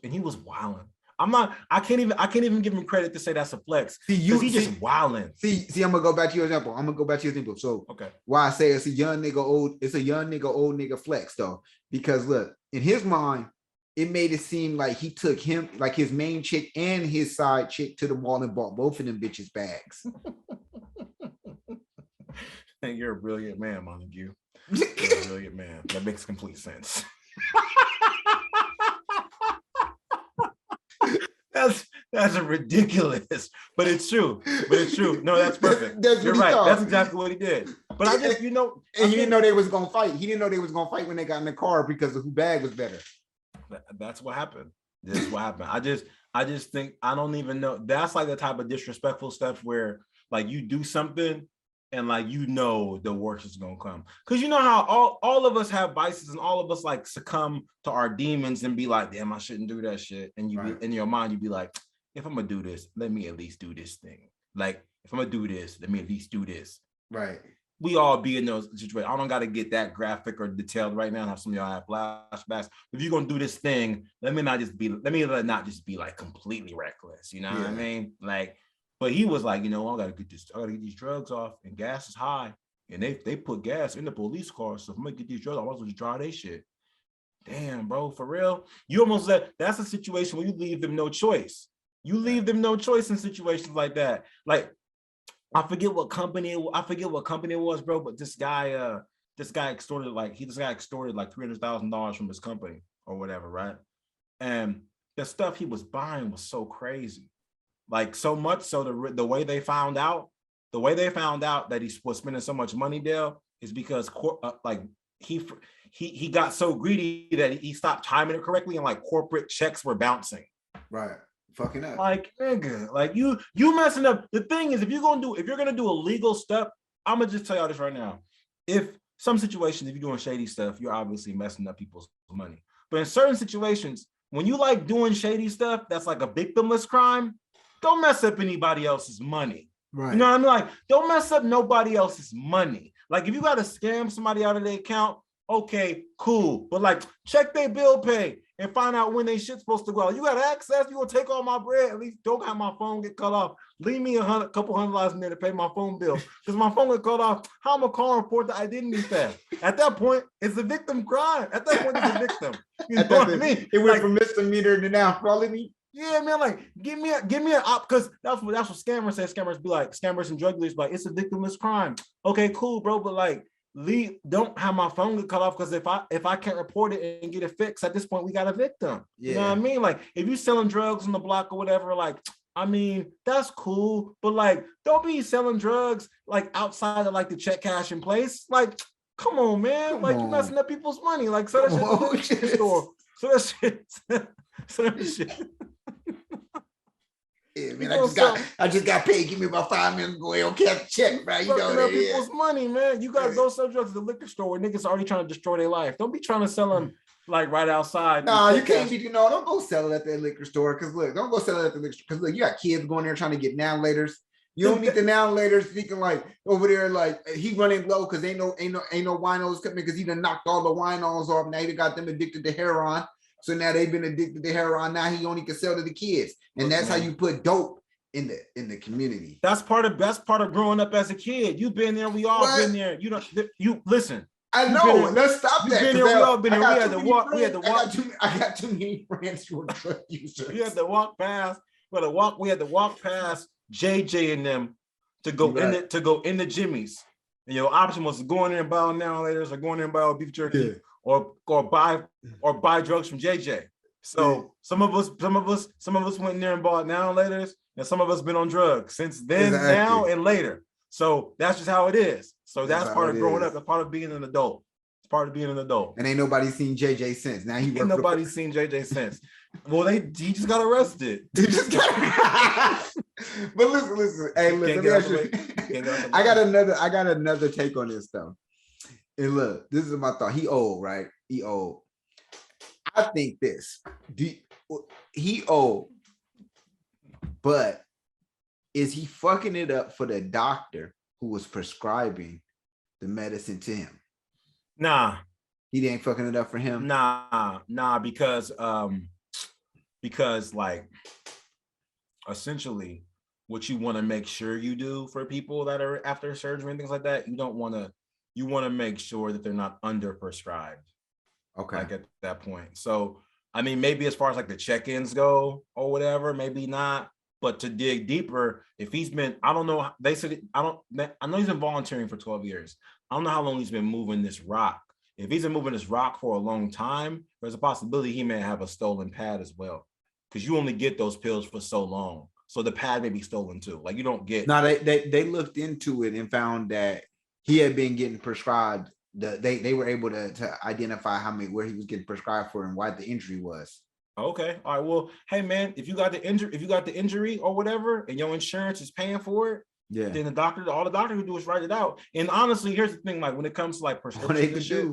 and he was wilding. I can't even give him credit to say that's a flex. Just wilding. See, I'm gonna go back to your example. So okay, why I say it's a young nigga, old nigga flex though. Because look, in his mind, it made it seem like he took him, like his main chick and his side chick, to the mall and bought both of them bitches bags. And you're a brilliant man, Montague. You're a brilliant man. That makes complete sense. That's a ridiculous, but it's true. No, that's perfect. You're right. Thought. That's exactly what he did. But I just, and he didn't know they was gonna fight. He didn't know they was gonna fight when they got in the car because of who bag was better. That's what happened. This is what happened. I just think, I don't even know. That's like the type of disrespectful stuff where, like, you do something and, like, the worst is gonna come. Because you know how all of us have vices and all of us, like, succumb to our demons and be like, damn, I shouldn't do that shit. And in your mind, you be like, if I'm gonna do this, let me at least do this thing. Like, if I'm gonna do this, let me at least do this. Right. We all be in those situations. I don't gotta get that graphic or detailed right now. Have some of y'all have flashbacks. If you're gonna do this thing, let me not just be like completely reckless. You know what I mean? Like, but he was like, I gotta get these drugs off, and gas is high. And they put gas in the police car. So if I'm gonna get these drugs, I want to drive their shit. Damn, bro, for real. You almost that's a situation where you leave them no choice. You leave them no choice in situations like that. Like, I forget what company it was, bro. But this guy extorted like $300,000 from his company or whatever, right? And the stuff he was buying was so crazy, like so much so the way they found out that he was spending so much money, Dale, is because he got so greedy that he stopped timing it correctly, and like corporate checks were bouncing. Right. Fucking up. Like, nigga, like you messing up. The thing is, if you're gonna do illegal stuff, I'm gonna just tell y'all this right now. If some situations, if you're doing shady stuff, you're obviously messing up people's money. But in certain situations, when you like doing shady stuff, that's like a victimless crime. Don't mess up anybody else's money. Right. You know what I mean? Like, don't mess up nobody else's money. Like, if you gotta scam somebody out of their account, okay, cool. But like, check their bill pay and find out when they shit's supposed to go out. You got access, you gonna take all my bread, at least don't have my phone get cut off. Leave me a couple $100 in there to pay my phone bill. Because my phone get cut off, how am I call and report the identity theft? At that point, it's a victim crime. At that point, it's a victim. You know what I mean? It went from misdemeanor to now felony. Yeah, man, like, give me an op, because that's what scammers say. Scammers be like, scammers and drug dealers be like, it's a victimless crime. Okay, cool, bro, but like, don't have my phone get cut off, because if I can't report it and get it fixed, at this point we got a victim. Yeah. You know what I mean? Like, if you selling drugs on the block or whatever, like, I mean, that's cool, but like, don't be selling drugs like outside of like the check cash in place. Like, come on, man. You're messing up people's money. Like, so that shit at the liquor store. So that shit. Yeah, man, I just got paid. Give me about 5 minutes ago. Don't catch check, bro. You know people's money, man. You gotta go sell drugs at the liquor store where niggas already trying to destroy their life. Don't be trying to sell them like right outside. Nah, you can't be. Don't go sell it at that liquor store. Cause look, don't go sell it at the liquor store. Cause look, you got kids going there trying to get now laters. You don't need the now laters thinking like over there like he running low because ain't no winos coming because he done knocked all the winos off. Now he got them addicted to heroin. So now they've been addicted to heroin. Now he only can sell to the kids, and that's how you put dope in the community. That's part of growing up as a kid. You've been there. We all been there. You listen. I know. Let's stop that. Been there, we all been there. We had to walk. I got too many friends who are drug users. We had to walk past. We had to walk past JJ and them to go in the Jimmy's. and your option was to go in there and buy now later, or going in and buy beef jerky, or buy drugs from JJ. So some of us went in there and bought now and later, and some of us been on drugs since then, now and later. So that's just how it is. So that's part of growing up. That's part of being an adult. It's part of being an adult. And ain't nobody seen JJ since. Now ain't nobody seen JJ since. Well, he just got arrested. He just got But listen. Hey, listen. I got another take on this though. And look, this is my thought. He old, right? He old. I think he old, but is he fucking it up for the doctor who was prescribing the medicine to him? Nah. He ain't fucking it up for him? Nah, because like essentially what you want to make sure you do for people that are after surgery and things like that, you want to make sure that they're not under prescribed. Okay. Like at that point. So I mean, maybe as far as like the check-ins go or whatever, maybe not. But to dig deeper, if he's been, I don't know, they said, I know he's been volunteering for 12 years. I don't know how long he's been moving this rock. If he's been moving this rock for a long time, there's a possibility he may have a stolen pad as well. Because you only get those pills for so long. So the pad may be stolen too. Like you don't get. No, they looked into it and found that he had been getting prescribed. They were able to identify where he was getting prescribed for and why the injury was. Okay. All right. Well, hey man, if you got the injury or whatever, and your insurance is paying for it, then all the doctor can do is write it out. And honestly, here's the thing: like when it comes to like prescription and shit,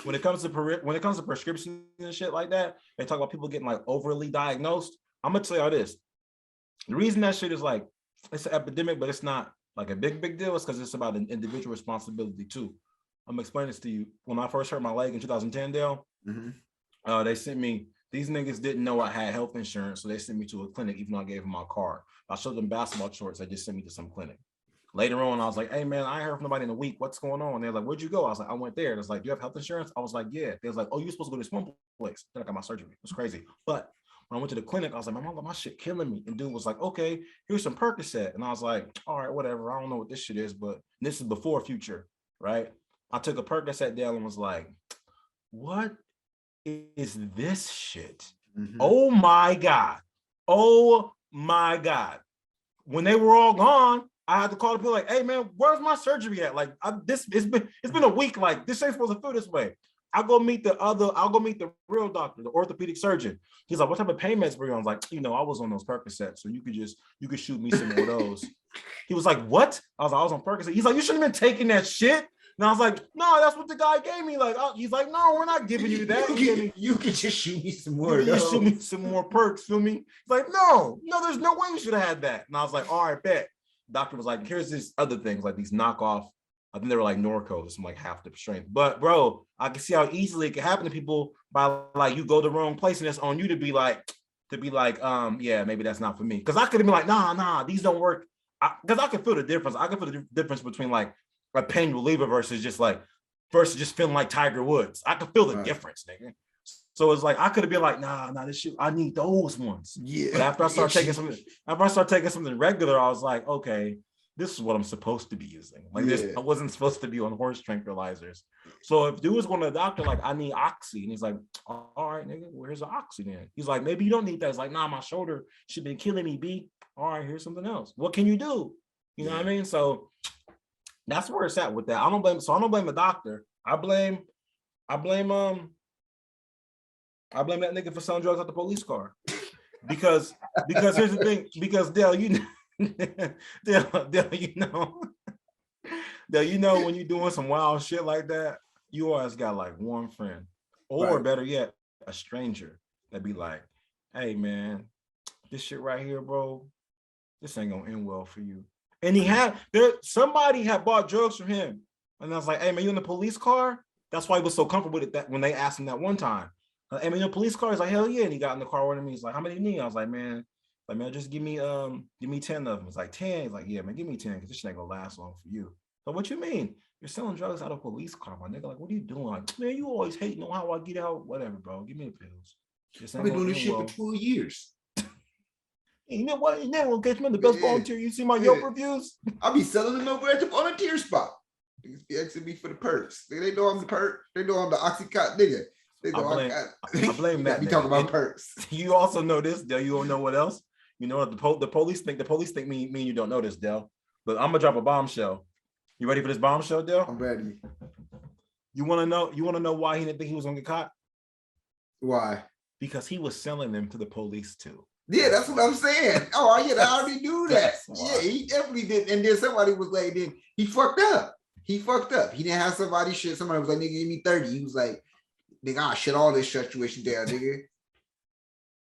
when it comes to prescription and shit like that, they talk about people getting like overly diagnosed. I'm gonna tell y'all this: the reason that shit is like it's an epidemic, but it's not like a big deal, is because it's about an individual responsibility too. I'm gonna explain this to you. When I first hurt my leg in 2010, Dell, they sent me. These niggas didn't know I had health insurance, so they sent me to a clinic, even though I gave them my card. I showed them basketball shorts. They just sent me to some clinic. Later on, I was like, hey, man, I ain't heard from nobody in a week. What's going on? And they're like, where'd you go? I was like, I went there. And it's like, do you have health insurance? I was like, yeah. They was like, oh, you're supposed to go to this one place. Then I got my surgery. It was crazy. But when I went to the clinic, I was like, my shit killing me. And dude was like, okay, here's some Percocet. And I was like, all right, whatever. I don't know what this shit is, but this is before Future, right? I took a Percocet down and was like, what is this shit? Oh my God. Oh my God. When they were all gone, I had to call the people like, hey man, where's my surgery at? Like it's been a week. Like this ain't supposed to feel this way. I'll go meet the real doctor, the orthopedic surgeon. He's like, what type of pain meds were you on? I was like, I was on those Percocets, so you could shoot me some more of those. He was like, what? I was on Percocet. He's like, you shouldn't have been taking that shit. And I was like, no, that's what the guy gave me. Like, he's like, no, we're not giving you that. You could just shoot me some more. You shoot me some more perks, feel me? He's like, no, there's no way you should have had that. And I was like, all right, bet. Doctor was like, here's these other things, like these knockoff. I think they were like Norco, some like half the strength. But bro, I can see how easily it can happen to people by like you go the wrong place and it's on you to be like, yeah, maybe that's not for me. Because I could have been like, nah, these don't work. Because I can feel the difference. I can feel the difference between like a pain reliever versus just feeling like Tiger Woods. I could feel the difference, nigga. So it's like I could have been like, nah, this shit, I need those ones. Yeah. But after I start taking something regular, I was like, okay, this is what I'm supposed to be using. Like this, I wasn't supposed to be on horse tranquilizers. So if dude was going to the doctor, like, I need oxy, and he's like, all right, nigga, where's the oxy then? He's like, maybe you don't need that. It's like, nah, my shoulder should been killing me, B. All right, here's something else. What can you do? You know what I mean? So that's where it's at with that. I don't blame the doctor. I blame that nigga for selling drugs at the police car. Because here's the thing, because Dell, Dell, when you're doing some wild shit like that, you always got like one friend, or better yet, a stranger that be like, hey man, this shit right here, bro, this ain't gonna end well for you. And somebody had bought drugs from him. And I was like, hey man, you in the police car? That's why he was so comfortable with that when they asked him that one time. Hey man, the police car? He's like, hell yeah. And he got in the car with me. He's like, how many do you need? I was like, man, just give me 10 of them. It's like 10. He's like, yeah, man, give me 10 because this shit ain't gonna last long for you. But what you mean? You're selling drugs out of a police car, my nigga. Like, what are you doing? Like, man, you always hating on how I get out. Whatever, bro. Give me the pills. I've been doing this shit for 2 years. You know what? You never gonna catch me in the best volunteer. You see my Yelp reviews? I'll be selling them over at the volunteer spot. He asking me for the perks. They know I'm the perk. They know I'm the Oxycontin nigga. They know I blame that. Be talking about perks. You also know this, Dell. You don't know what else? You know what the police think? The police think me you don't know this, Dell. But I'm gonna drop a bombshell. You ready for this bombshell, Dell? I'm ready. You wanna know why he didn't think he was gonna get caught? Why? Because he was selling them to the police too. Yeah, that's what I'm saying. Oh, yeah, I already knew that. Yeah, he definitely did. And then somebody was like, then he fucked up. He didn't have somebody shit. Somebody was like, nigga, give me 30. He was like, nigga, I'll shut all this situation down, nigga.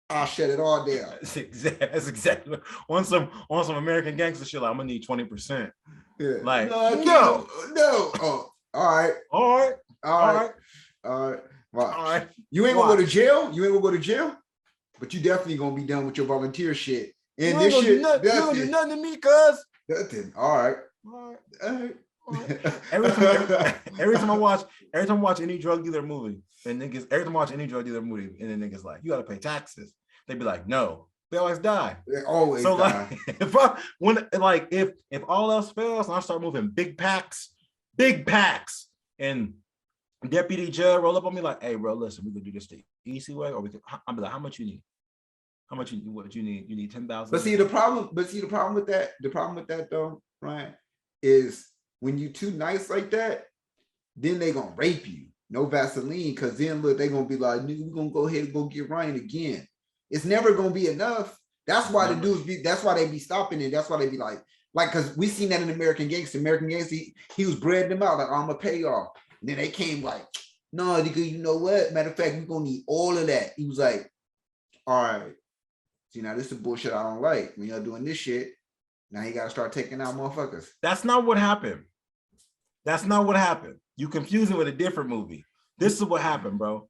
I'll shut it all down. That's exactly on some American gangster shit. Like, I'm gonna need 20%. Yeah. Like, no. Oh, all right. Watch. All right. You ain't gonna go to jail. But you definitely gonna be done with your volunteer shit. And this shit, you don't do nothing to me, cuz. Nothing. All right. Every time I watch any drug dealer movie, and niggas, every time I watch any drug dealer movie, and then niggas like, you gotta pay taxes. They be like, no, they always die. They always die. Like, if all else fails, and I start moving big packs, and deputy judge roll up on me like, hey, bro, listen, we can do this the easy way, or we can. I'll be like, how much you need? What you need? You need 10,000. But see the problem with that though, right, is when you too nice like that, then they gonna rape you. No Vaseline, because then look, they gonna be like, nigga, we gonna go ahead and go get Ryan again. It's never gonna be enough. That's why the dudes that's why they be stopping it. That's why they be like, because we seen that in American Gangster. He was breading them out like, I'm gonna pay y'all. And then they came like, no, nigga, you know what? Matter of fact, we're gonna need all of that. He was like, all right. See, now this is the bullshit I don't like. When y'all doing this shit, now you gotta start taking out motherfuckers. That's not what happened. You confusing with a different movie. This is what happened, bro.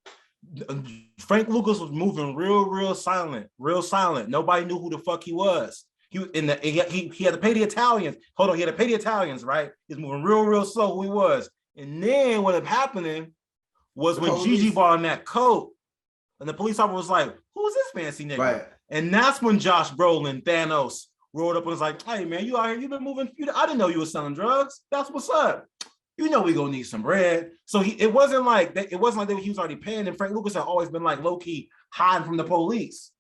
Frank Lucas was moving real silent. Nobody knew who the fuck he was. He had to pay the Italians. Hold on, he had to pay the Italians, right? He's moving real slow who he was. And then what ended up happening was when Gigi bought in that coat, and the police officer was like, who's this fancy nigga? Right. And that's when Josh Brolin, Thanos, rolled up and was like, hey man, you out here, you been moving. I didn't know you were selling drugs. That's what's up. You know we gonna need some bread. So it wasn't like that. It wasn't like that he was already paying. And Frank Lucas had always been like low key hiding from the police.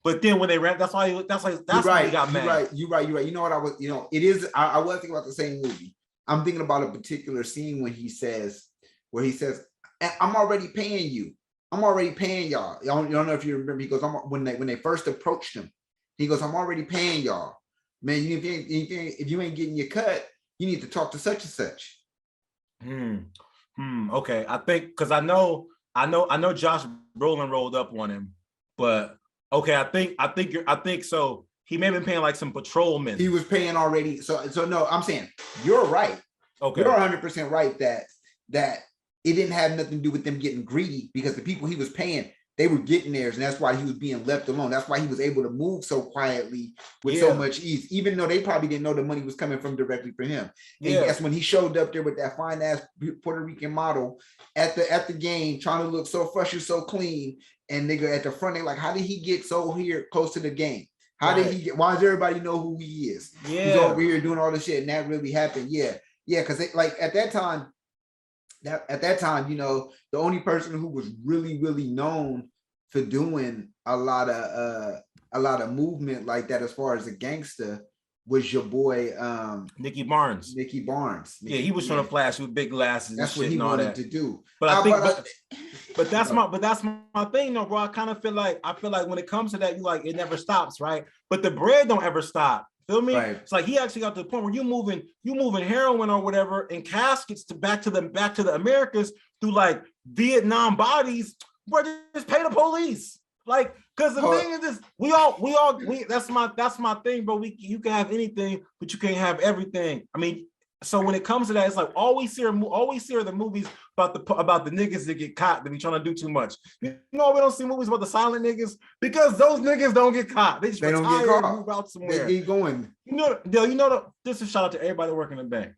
But then when they ran, that's why he got mad. You're right. You know what it is. I was thinking about the same movie. I'm thinking about a particular scene where he says, I'm already paying you. I'm already paying y'all. You don't know if you remember. He goes, when they first approached him, he goes, I'm already paying y'all. Man, if you ain't getting your cut, you need to talk to such and such. Okay. I think because I know Josh Brolin rolled up on him, but okay, I think so. He may have been paying like some patrolmen. He was paying already. So no, I'm saying you're right. Okay. You're 100% right that it didn't have nothing to do with them getting greedy, because the people he was paying, they were getting theirs, and that's why he was being left alone. That's why he was able to move so quietly with so much ease, even though they probably didn't know the money was coming from directly for him. And that's when he showed up there with that fine ass Puerto Rican model at the game, trying to look so fresh and so clean. And nigga at the front, they like, how did he get so here close to the game? How did he get? Why does everybody know who he is? Yeah, he's over here doing all this shit, and that really happened. Yeah, because like at that time, you know, the only person who was really known for doing a lot of movement like that as far as a gangster was your boy Nicky Barnes. Yeah, he was trying to flash with big glasses. That's what he wanted to do. But I think, but that's my thing, though, bro. I kind of feel like when it comes to that, you like it never stops, right? But the bread don't ever stop. Feel me? Right. It's like he actually got to the point where you moving heroin or whatever in caskets back to the Americas through like Vietnam bodies. Bro, just pay the police. Like, because the thing is this, we that's my thing, bro. You can have anything, but you can't have everything. I mean, so when it comes to that, it's like always hear the movies about the niggas that get caught that be trying to do too much. You know, we don't see movies about the silent niggas because those niggas don't get caught. They don't get caught. And move out somewhere. They keep going. This is a shout out to everybody working in the bank.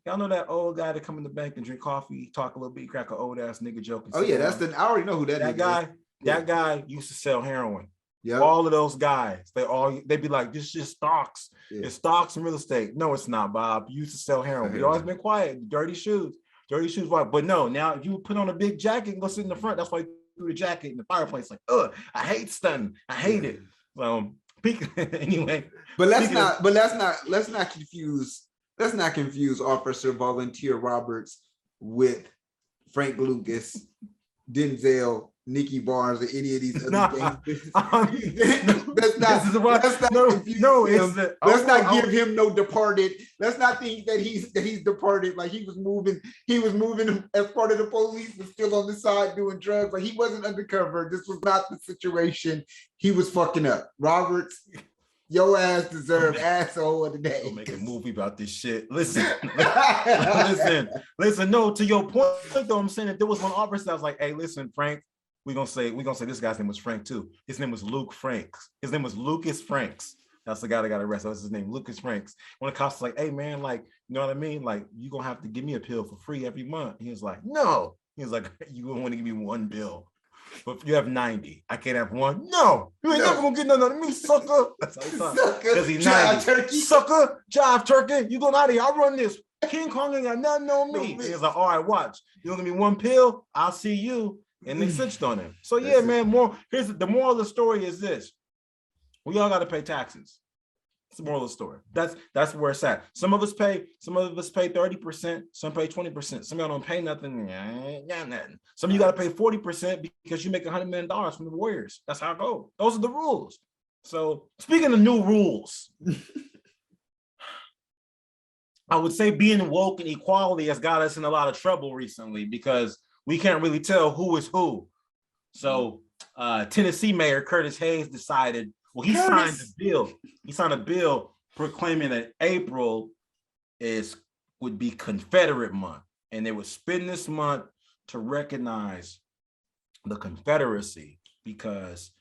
Y'all know that old guy that come in the bank and drink coffee, talk a little bit, crack an old ass nigga joke. I already know who that guy. That guy used to sell heroin. Yeah. All of those guys, they'd be like, this is just stocks. Yeah. It's stocks and real estate. No, it's not, Bob. You used to sell heroin. But you always been quiet. Dirty shoes. But no, now if you put on a big jacket and go sit in the front, that's why you threw the jacket in the fireplace. Like, I hate stunting. I hate it. Anyway. But let's not confuse Officer Volunteer Roberts with Frank Lucas, Denzel, Nicky Barnes, or any of these other gangsters. Let's not give him no departed. Let's not think that he's departed. Like he was moving as part of the police, but still on the side doing drugs. Like he wasn't undercover. This was not the situation. He was fucking up. Roberts, your ass deserved asshole of the day. Don't make a movie about this shit. Listen. No, to your point though, I'm saying that there was one officer that was like, hey, listen, Frank. We're gonna say this guy's name was Frank too. His name was Luke Franks. His name was Lucas Franks. That's the guy that got arrested. That's his name, Lucas Franks. When the cops was like, hey man, like, you know what I mean? Like, you gonna have to give me a pill for free every month. He was like, no. He was like, you gonna want to give me one pill. But you have 90. I can't have one. No, you ain't never gonna get none of me, sucker. That's how he thought. Because he's 90. Turkey. Sucker, jive turkey. You going out of here. I'll run this. King Kong ain't got nothing on me. He was like, all right, watch. You gonna give me one pill? I'll see you. And they switched on him. So yeah, man. Here's the moral of the story is this: we all got to pay taxes. It's the moral of the story. That's where it's at. Some of us pay 30%. Some pay 20%. Some of y'all don't pay nothing. Ain't got nothing. Some of you got to pay 40% because you make $100 million from the Warriors. That's how it goes. Those are the rules. So speaking of new rules, I would say being woke and equality has got us in a lot of trouble recently because we can't really tell who is who. So Tennessee Mayor Curtis Hayes decided, he signed a bill. He signed a bill proclaiming that April would be Confederate month. And they would spend this month to recognize the Confederacy because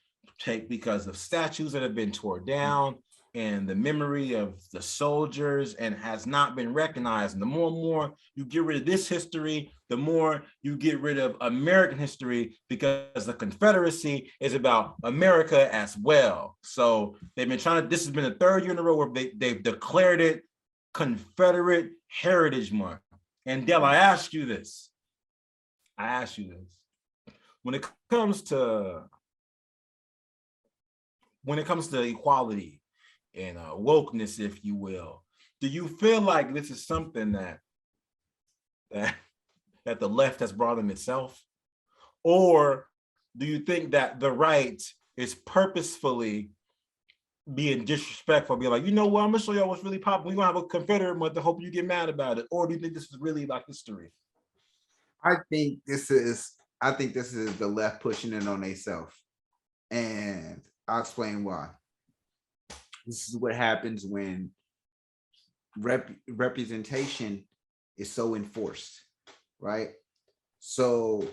of statues that have been torn down and the memory of the soldiers and has not been recognized. And the more and more you get rid of this history, the more you get rid of American history because the Confederacy is about America as well. So they've been this has been the third year in a row where they've declared it Confederate Heritage Month. And Dell, I ask you this. When it comes to equality and wokeness, if you will, do you feel like this is something that the left has brought in itself? Or do you think that the right is purposefully being disrespectful, be like, you know what, I'm gonna show y'all what's really popping. We're gonna have a Confederate month to hope you get mad about it? Or do you think this is really like history? I think this is the left pushing it on themselves. And I'll explain why. This is what happens when representation is so enforced, right? So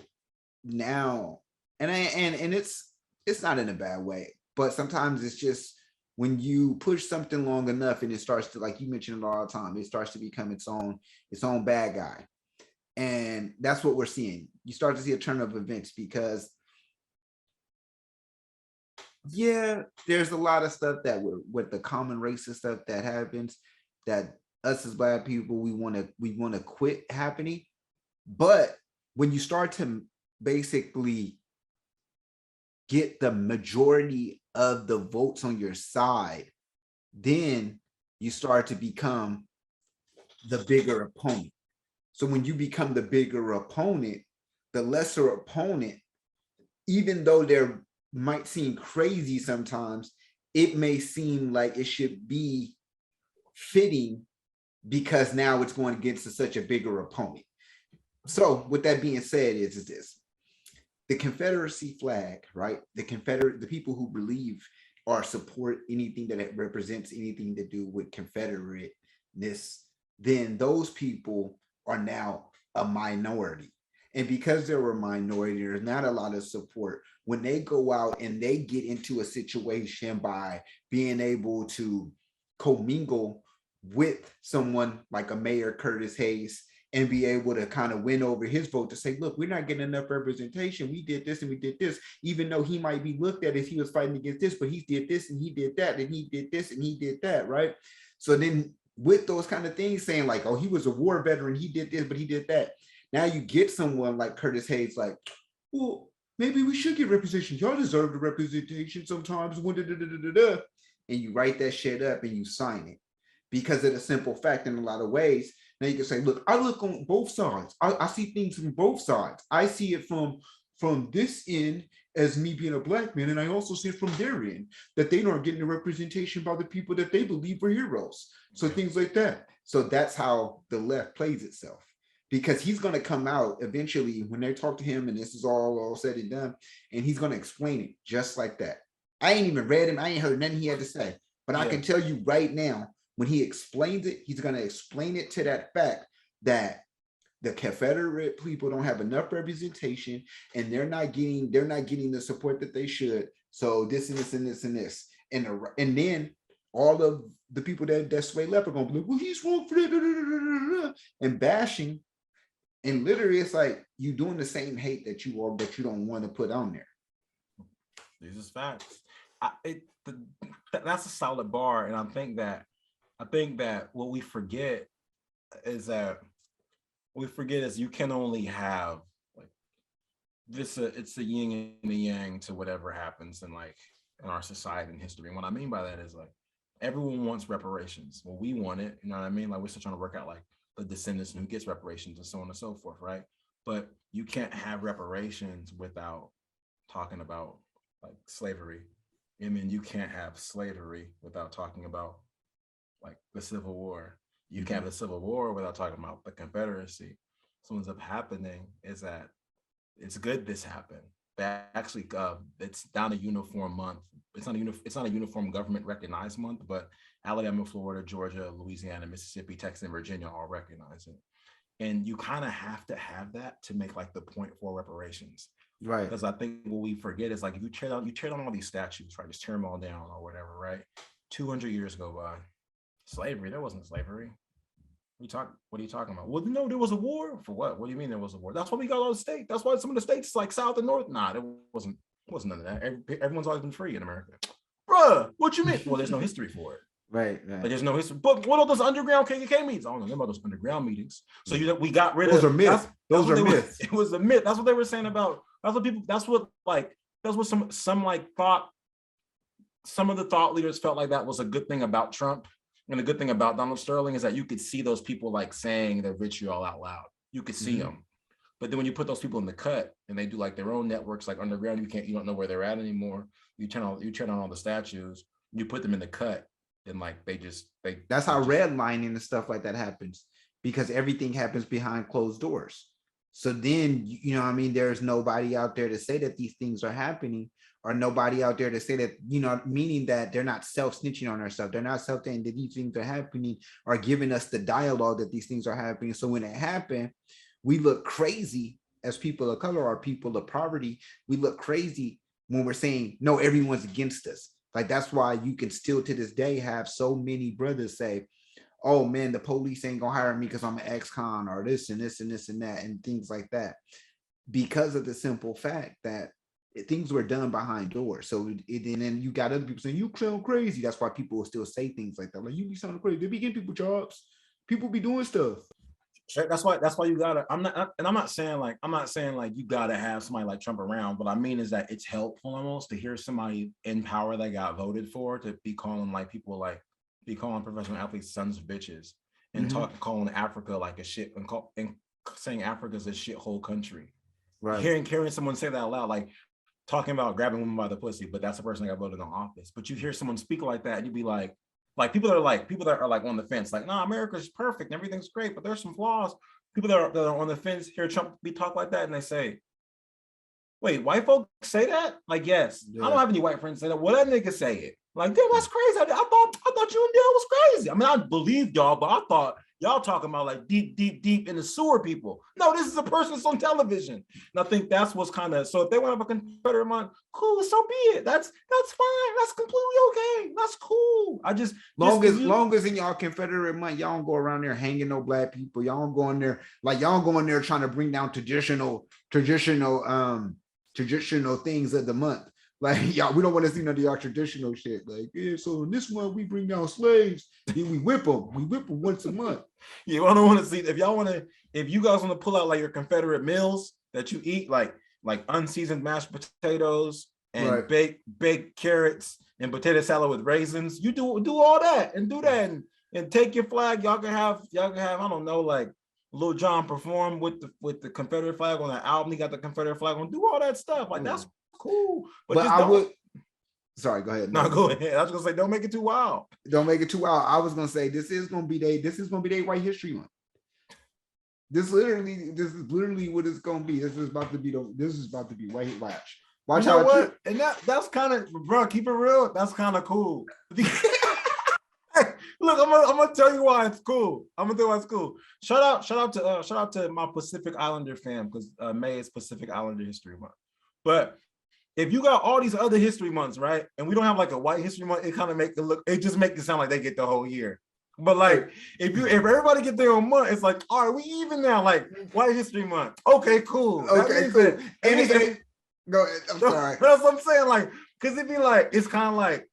now, and it's not in a bad way, but sometimes it's just when you push something long enough and it starts to, like you mentioned all the time, it starts to become its own bad guy. And that's what we're seeing. You start to see a turn of events because yeah, there's a lot of stuff that with the common racist stuff that happens that us as Black people, we want to quit happening. But when you start to basically get the majority of the votes on your side, then you start to become the bigger opponent. So when you become the bigger opponent, the lesser opponent, even though they're might seem crazy sometimes, it may seem like it should be fitting because now it's going against such a bigger opponent. So with that being said, is this the Confederacy flag, right? The people who believe or support anything that represents anything to do with Confederateness, then those people are now a minority. And because they're a minority, there's not a lot of support. When they go out and they get into a situation by being able to commingle with someone like a Mayor Curtis Hayes and be able to kind of win over his vote to say, look, we're not getting enough representation. We did this and we did this, even though he might be looked at as he was fighting against this, but he did this and he did that, and he did this and he did that, right? So then with those kind of things saying like, oh, he was a war veteran, he did this, but he did that. Now you get someone like Curtis Hayes, like, well, maybe we should get representation. Y'all deserve the representation sometimes. And you write that shit up and you sign it because of the simple fact in a lot of ways. Now you can say, look, I look on both sides. I see things from both sides. I see it from this end as me being a black man, and I also see it from their end that they aren't getting the representation by the people that they believe are heroes. So things like that. So that's how the left plays itself. Because he's going to come out eventually when they talk to him and this is all said and done, and he's going to explain it just like that. I ain't even read him. I ain't heard nothing he had to say. But I can tell you right now, when he explains it, he's going to explain it to that fact that the Confederate people don't have enough representation and they're not getting the support that they should. So this and this and this and this. And then all of the people that sway left are going to be like, well, he's wrong for that, and bashing. And literally, it's like you doing the same hate that you don't want to put on there. These is facts. That's a solid bar, and I think that what we forget is you can only have like this. It's a yin and a yang to whatever happens in our society and history. And what I mean by that is like everyone wants reparations. Well, we want it. You know what I mean? Like we're still trying to work out like the descendants and who gets reparations and so on and so forth, right? But you can't have reparations without talking about like slavery. I mean, you can't have slavery without talking about like the Civil War. You can't have the Civil War without talking about the Confederacy. So what ends up happening is that it's good this happened. But actually, it's not a uniform month. It's not a uniform government recognized month, but Alabama, Florida, Georgia, Louisiana, Mississippi, Texas, and Virginia all recognize it. And you kind of have to have that to make like the point for reparations. Right. Because I think what we forget is like if you tear down all these statues, right? Just tear them all down or whatever, right? 200 years go by. Slavery, there wasn't slavery. What are you talking about? Well, no, there was a war. For what? What do you mean there was a war? That's why we got all the states. That's why some of the states like South and North. Nah, there wasn't none of that. Everyone's always been free in America. Bruh, what you mean? Well, there's no history for it. Right. But there's no history. But what are those underground KKK meetings? I don't know about those underground meetings. So we got rid of those are myths. Those are myths. It was a myth. That's what they were saying about. That's what some like thought. Some of the thought leaders felt like that was a good thing about Trump. And the good thing about Donald Sterling is that you could see those people like saying their vitriol out loud. You could see them. But then when you put those people in the cut and they do like their own networks, like underground, you don't know where they're at anymore. You turn on all the statues, you put them in the cut, and like that's how redlining and stuff like that happens, because everything happens behind closed doors. So then, you know what I mean, there's nobody out there to say that these things are happening, or nobody out there to say that, you know, meaning that they're not self-snitching on ourselves. They're not self-saying that these things are happening or giving us the dialogue that these things are happening. So when it happened, we look crazy as people of color or people of poverty. We look crazy when we're saying, no, everyone's against us. Like, that's why you can still to this day have so many brothers say, oh man, the police ain't gonna hire me because I'm an ex-con, or this and this and this and that, and things like that, because of the simple fact that things were done behind doors. So and then you got other people saying you sound crazy. That's why people will still say things like that. Like, you be sounding crazy. They be getting people jobs. People be doing stuff. That's why you gotta. I'm not saying like you gotta have somebody like Trump around. What I mean is that it's helpful almost to hear somebody in power that got voted for to be calling like people like be calling professional athletes sons of bitches and calling Africa like a shit and saying Africa's a shithole country. Right. Hearing someone say that out loud, like talking about grabbing women by the pussy, but that's the person that got voted in office. But you hear someone speak like that, and you'd be like people that are like on the fence, like, nah, America's perfect, everything's great, but there's some flaws. People that are on the fence hear Trump be talk like that, and they say, wait, white folks say that? Like, yes. Yeah. I don't have any white friends say that. Well, that nigga say it. Like, dude, that's crazy. I thought you and Dell was crazy. I mean, I believed y'all, but I thought Y'all talking about like deep in the sewer people. No, this is a person that's on television. And I think that's what's kind of, so if they want to have a Confederate month, cool, so be it. That's fine. That's completely okay. That's cool. I just long as in y'all Confederate month, y'all don't go around there hanging no black people. Y'all don't go in there like y'all go in there trying to bring down traditional things of the month. Like, y'all, we don't want to see none of y'all traditional shit. Like, yeah, so in this month we bring down slaves, then we whip them. We whip them once a month. Yeah, I don't want to see, if you guys want to pull out like your Confederate meals that you eat, like unseasoned mashed potatoes and baked carrots and potato salad with raisins, you do all that and do that and take your flag. Y'all can have, I don't know, like Lil Jon perform with the Confederate flag on the album. He got the Confederate flag on. Do all that stuff. Like, that's cool. But I would. Sorry, go ahead. No, go ahead. I was gonna say, don't make it too wild. Don't make it too wild. I was gonna say this is gonna be their White History Month. This is literally what it's gonna be. This is about to be white watch. Watch you know what? And that's kind of, bro. Keep it real. That's kind of cool. Look, I'm gonna tell you why it's cool. Shout out to my Pacific Islander fam, because May is Pacific Islander History Month. But if you got all these other history months, right, and we don't have like a White History Month, it kind of just make it sound like they get the whole year. But like, if everybody get their own month, it's like, all right, we even now, like White History Month. Okay, cool. Okay, cool. Go ahead. I'm sorry. That's what I'm saying. Like, because it'd be like, it's kind of like,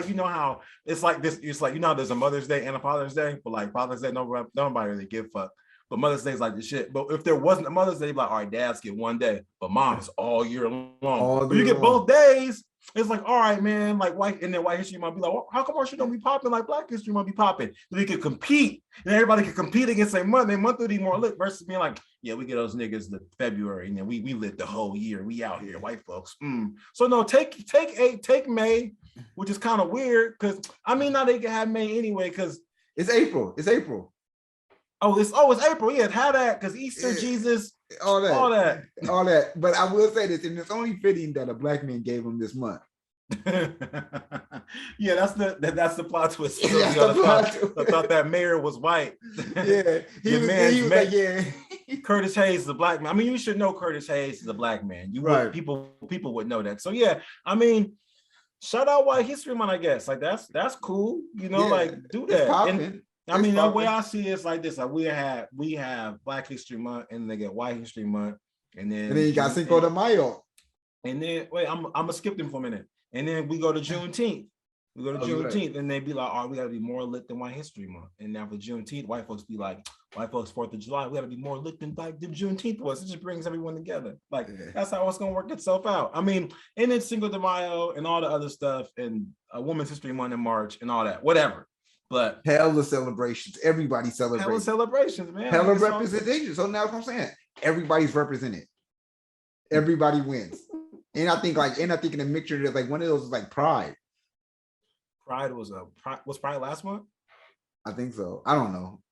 you know how it's like this. It's like, you know, there's a Mother's Day and a Father's Day, but like Father's Day, nobody really give a fuck. But Mother's Day is like the shit. But if there wasn't a Mother's Day, you'd be like, all right, dads get one day, but moms all year long. But you get both days. It's like, all right, man, like White History might be like, well, how come our shit don't be popping like Black History might be popping? So they could compete, and everybody could compete against their month. Their month would be more lit versus being like, yeah, we get those niggas the February, and then we lit the whole year. We out here, white folks. So no, take May, which is kind of weird because I mean now they can have May anyway because it's April. Oh, it's April. Yeah, have that because Easter, Jesus, all that. But I will say this, and it's only fitting that a Black man gave him this month. Yeah, that's the plot twist. I thought that mayor was white. Yeah, he was like, yeah. Curtis Hayes is a Black man. I mean, you should know Curtis Hayes is a Black man. People would know that. So yeah, I mean, shout out White History Month. I guess like that's cool. You know, like do that. I mean, the way I see it is like this: like we have Black History Month, and they get White History Month, and then you got Cinco de Mayo. And then wait, I'm gonna skip them for a minute, and then we go to Juneteenth. Juneteenth, and they be like, "Oh, we gotta be more lit than White History Month." And now for Juneteenth, white folks be like, "White folks 4th of July, we gotta be more lit than like the Juneteenth was." It just brings everyone together. Like that's how it's gonna work itself out. I mean, and then Cinco de Mayo and all the other stuff, and Women's History Month in March and all that, whatever. But hella celebrations. Everybody celebrates. Hella celebrations, man. Hella representation. So now what I'm saying, everybody's represented. Everybody wins. And I think in the mixture, there's like one of those is like Pride. Pride was Pride last month? I think so. I don't know.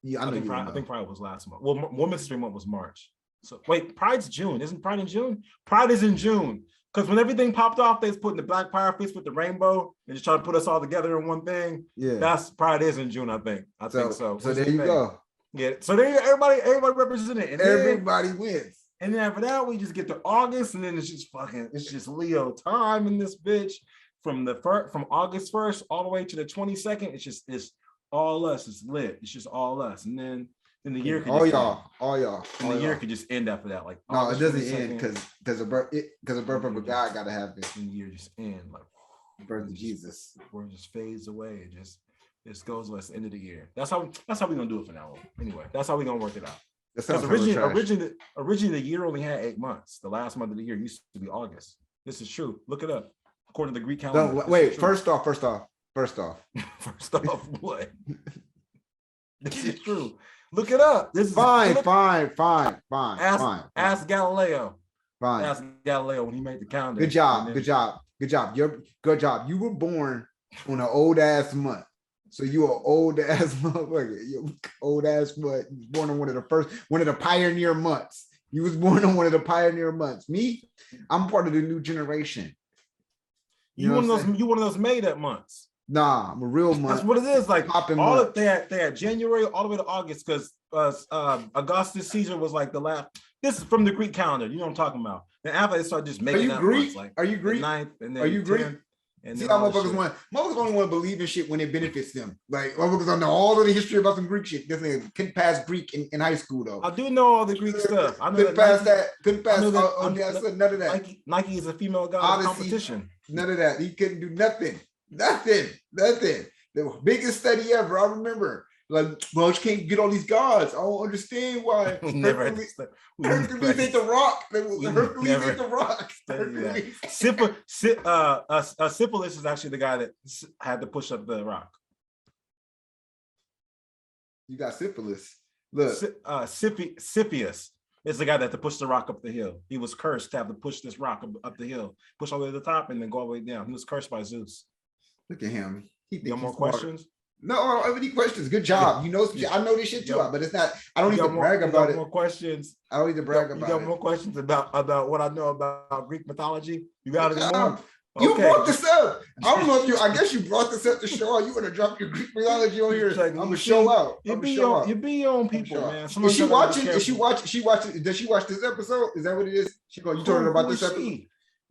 Yeah, I think Pride was last month. Well, Women's History Month was March. So wait, Pride's June. Isn't Pride in June? Pride is in June. Because when everything popped off, they was putting the Black Power fist with the rainbow and just trying to put us all together in one thing. Yeah, that's Pride is in June, I think. I think so. So there you go. Yeah. So there, everybody represented, and everybody wins. And then after that, we just get to August, and then it's just Leo time in this bitch from August 1st all the way to the 22nd. It's all us. It's lit. It's just all us, and then the year could all y'all. And the year could just end after that. Like no, it doesn't end because the birth of a God gotta happen. And the year just end like the birth of Jesus. Where it just fades away. It just goes less end of the year. That's how we're gonna do it for now. Anyway, that's how we're gonna work it out. Because originally the year only had 8 months. The last month of the year used to be August. This is true. Look it up. According to the Greek calendar. No, wait, first off. First off, what? This is true. Look it up. This is fine. Ask Galileo. Fine. Ask Galileo when he made the calendar. Good job. Good job. You were born on an old ass month. So you an old ass motherfucker. You old ass month. You was born on one of the pioneer months. You was born on one of the pioneer months. Me, I'm part of the new generation. You one of those made up months. Nah, I'm a real month. That's what it is. Like Popping all month. of they had January all the way to August because Augustus Caesar was like the last. This is from the Greek calendar. You know what I'm talking about. And after they started just making up months, like Are you Greek? the 9th and then Are you Greek? 10th, and See then how all this motherfuckers only want to believe in shit when it benefits them. Like motherfuckers don't know all of the history about some Greek shit. This nigga couldn't pass Greek in high school though. I do know all the Greek stuff. I know couldn't pass that. Couldn't pass. None of that. Nike is a female god of competition. None of that. He couldn't do nothing. Nothing. The biggest study ever. I remember. Like, well, you can't get all these gods. I don't understand why. Hercules ate the rock. Hercules ate the rock. Syphilis is actually the guy that had to push up the rock. You got syphilis. Look, Siphius is the guy that had to push the rock up the hill. He was cursed to have to push this rock up the hill, push all the way to the top, and then go all the way down. He was cursed by Zeus. Look at him. You got more questions? No, I don't have any questions. Good job. You know, I know this shit too, but it's not. I don't need to brag about it. More questions? I don't need to brag about it. You got more questions about what I know about Greek mythology? You got any more? You brought this up. I don't know if you. I guess you brought this up to show out. You want to drop your Greek mythology on here? I'm gonna show out. You be your own people, man. Is she watching? Is she watching? Does she watch this episode? Is that what it is? She go. You told her about this episode.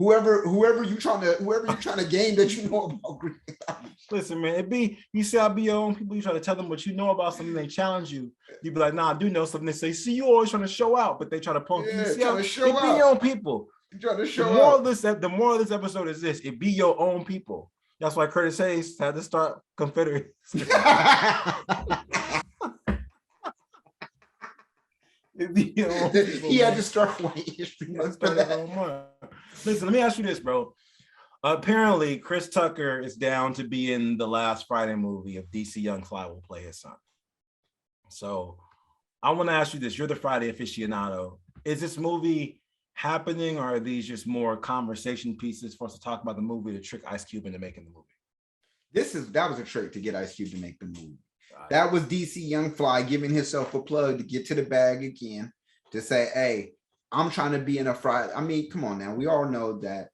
Whoever you trying to game that you know about Greek mythology. Listen, man, you say I'll be your own people. You try to tell them what you know about something. They challenge you. You be like, nah, I do know something. They say, see, you always trying to show out, but they try to punk you. See, be your own people. You trying to show the moral of this episode is this: it be your own people. That's why Curtis Hayes had to start Confederate History. He had to start white history. Listen, let me ask you this, bro. Apparently, Chris Tucker is down to be in the last Friday movie if DC Young Fly will play his son. So I want to ask you this. You're the Friday aficionado. Is this movie happening, or are these just more conversation pieces for us to talk about the movie to trick Ice Cube into making the movie? That was a trick to get Ice Cube to make the movie. That was DC Young Fly giving himself a plug to get to the bag again, to say, hey, I'm trying to be in a Friday. I mean, come on now. We all know that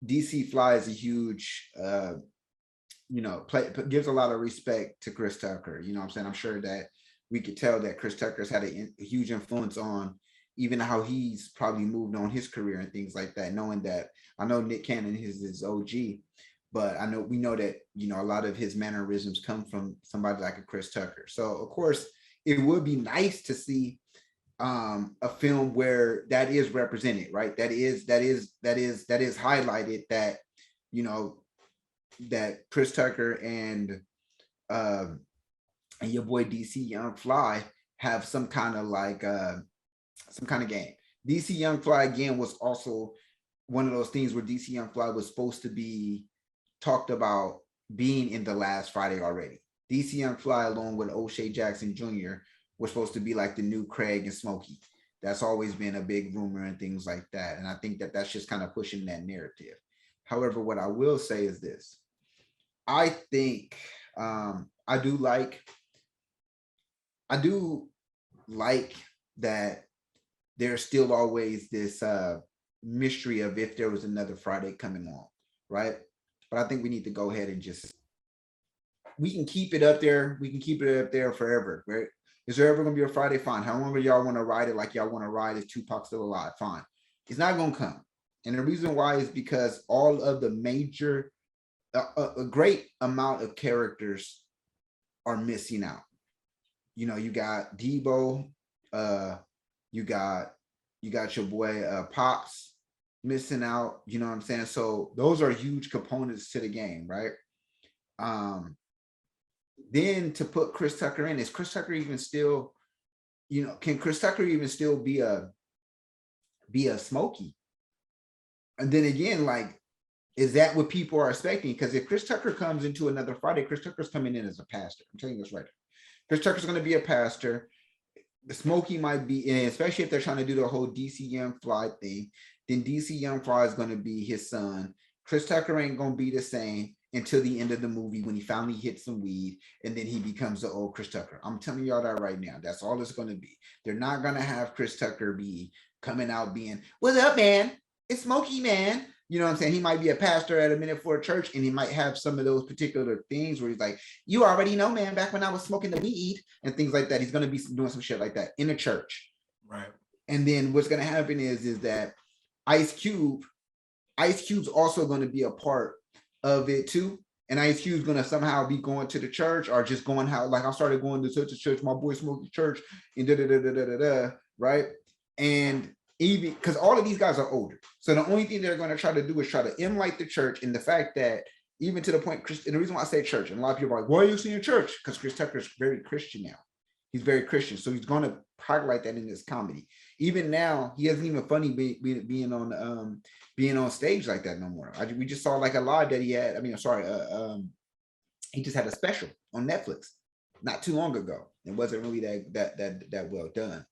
DC Fly is a huge, gives a lot of respect to Chris Tucker. You know what I'm saying? I'm sure that we could tell that Chris Tucker's had a huge influence on even how he's probably moved on his career and things like that, knowing that I know Nick Cannon is his OG, but we know that, a lot of his mannerisms come from somebody like a Chris Tucker. So of course it would be nice to see a film where that is represented, right? That is highlighted, that, that Chris Tucker and your boy DC Young Fly have some kind of game. DC Young Fly again was also one of those things where DC Young Fly was supposed to be talked about being in the last Friday already. DC Young Fly, along with O'Shea Jackson Jr., was supposed to be like the new Craig and Smokey. That's always been a big rumor and things like that. And I think that that's just kind of pushing that narrative. However, what I will say is this. I think I do like that there's still always this mystery of if there was another Friday coming on, right? But I think we need to go ahead and we can keep it up there. We can keep it up there forever, right? Is there ever going to be a Friday? Fine. However y'all want to ride it, like y'all want to ride is Tupac still alive. Fine. It's not going to come. And the reason why is because all of the major, a great amount of characters are missing out. You got Debo, you got your boy Pops missing out. You know what I'm saying? So those are huge components to the game, right? Then to put Chris Tucker in, is Chris Tucker even still, can Chris Tucker even still be a Smokey? And then again, like, is that what people are expecting? Because if Chris Tucker comes into another Friday, Chris Tucker's coming in as a pastor. I'm telling you this right now. Chris Tucker's going to be a pastor. The Smokey might be, and especially if they're trying to do the whole DC Young Fly thing, then DC Young Fly is going to be his son. Chris Tucker ain't going to be the same until the end of the movie when he finally hits some weed and then he becomes the old Chris Tucker. I'm telling y'all that right now. That's all it's going to be. They're not going to have Chris Tucker be coming out being, what's up, man? It's Smokey, man. You know what I'm saying? He might be a pastor at a minute for a church, and he might have some of those particular things where he's like, you already know, man, back when I was smoking the weed and things like that. He's going to be doing some shit like that in a church. Right. And then what's going to happen is that Ice Cube's also going to be a part of it too. And Ice Cube's going to somehow be going to the church or just going how, like, I started going to such a church, my boy smoked the church, and right? And even because all of these guys are older. So the only thing they're going to try to do is try to emulate the church, and the fact that even to the point, and the reason why I say church, and a lot of people are like, why are you seeing church? Because Chris Tucker's very Christian now. He's very Christian. So he's going to highlight that in his comedy. Even now, he isn't even funny being on stage like that no more. We just saw like a live that he had. I mean, sorry, he just had a special on Netflix not too long ago. It wasn't really that well done.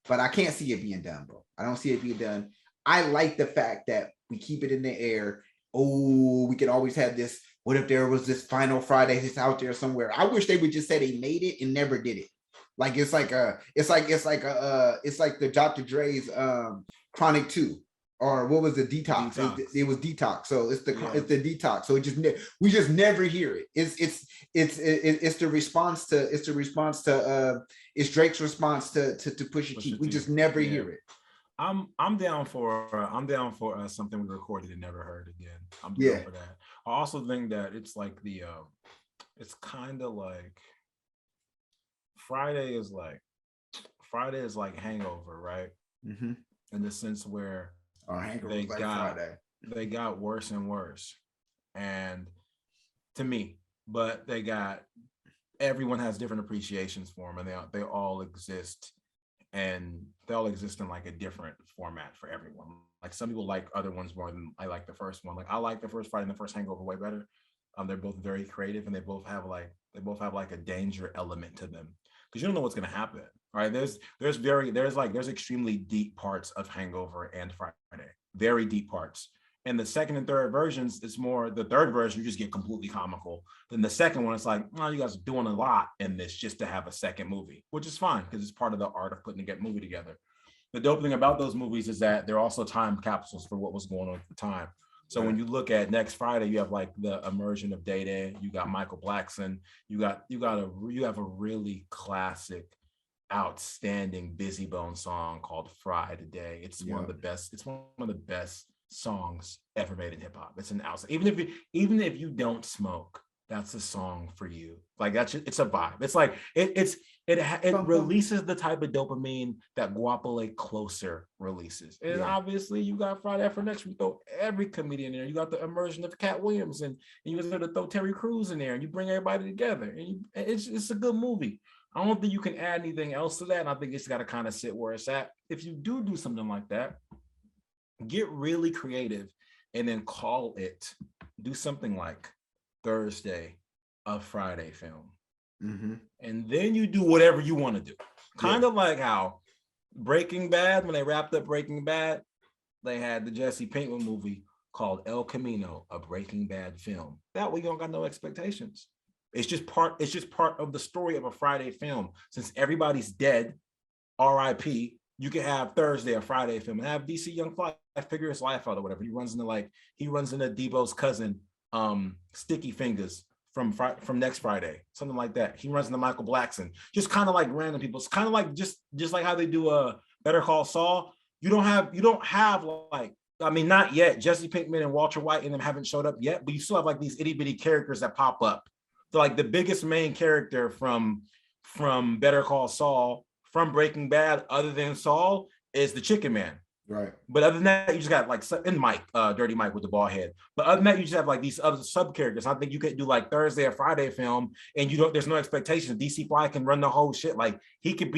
But I can't see it being done, bro. I don't see it being done. I like the fact that we keep it in the air. Oh, we can always have this. What if there was this final Friday that's out there somewhere? I wish they would just say they made it and never did it. Like it's like the Dr. Dre's Chronic 2, or what was the Detox? It was Detox. So it's the Detox. So we just never hear it. It's the response to it's Drake's response to Pusha T. We just never hear it. I'm down for something we recorded and never heard again. I'm down for that. I also think that it's like it's kind of like Friday is like Hangover, right? Mm-hmm. In the sense where they got worse and worse, and to me, but everyone has different appreciations for them, and they all exist, and they all exist in like a different format for everyone. Like some people like other ones more than I like the first one. Like I like the first Friday and the first Hangover way better. They're both very creative, and they both have like a danger element to them, because you don't know what's going to happen, right? There's extremely deep parts of Hangover and Friday, very deep parts. And the second and third versions, it's more the third version, you just get completely comical. Then the second one, it's like, oh, you guys are doing a lot in this just to have a second movie, which is fine because it's part of the art of putting a movie together. The dope thing about those movies is that they're also time capsules for what was going on at the time. So when you look at next Friday, you have like the immersion of Day Day. You got Michael Blackson. You have a really classic, outstanding Busy Bone song called "Fry Today." It's one of the best. It's one of the best songs ever made in hip hop. It's an outside. Even if you don't smoke, that's a song for you. Like it's a vibe. It's like it releases the type of dopamine that Guapole Closer releases. And obviously you got Friday After Next, you throw every comedian in there. You got the immersion of Cat Williams, and you was going to throw Terry Crews in there, and you bring everybody together, and it's a good movie. I don't think you can add anything else to that, and I think it's got to kind of sit where it's at. If you do something like that, get really creative, and then do something like Thursday, a Friday film. Mm-hmm. And then you do whatever you want to do. Kind of like how Breaking Bad, when they wrapped up Breaking Bad, they had the Jesse Pinkman movie called El Camino, a Breaking Bad film. That way you don't got no expectations. It's just part of the story of a Friday film. Since everybody's dead, R.I.P., you can have Thursday, a Friday film, and have DC Young Fly figure his life out or whatever. He runs into Debo's cousin, Sticky Fingers, from next Friday, something like that. He runs into Michael Blackson, just kind of like random people. It's kind of like just like how they do a Better Call Saul. You don't have like, I mean, not yet. Jesse Pinkman and Walter White and them haven't showed up yet, but you still have like these itty bitty characters that pop up. So like the biggest main character from Better Call Saul, from Breaking Bad, other than Saul, is the Chicken Man. Right. But other than that, you just got like Mike, Dirty Mike with the ball head. But other than that, you just have like these other sub characters. I think you could do like Thursday or Friday film, and there's no expectation. DC Fly can run the whole shit. Like he don't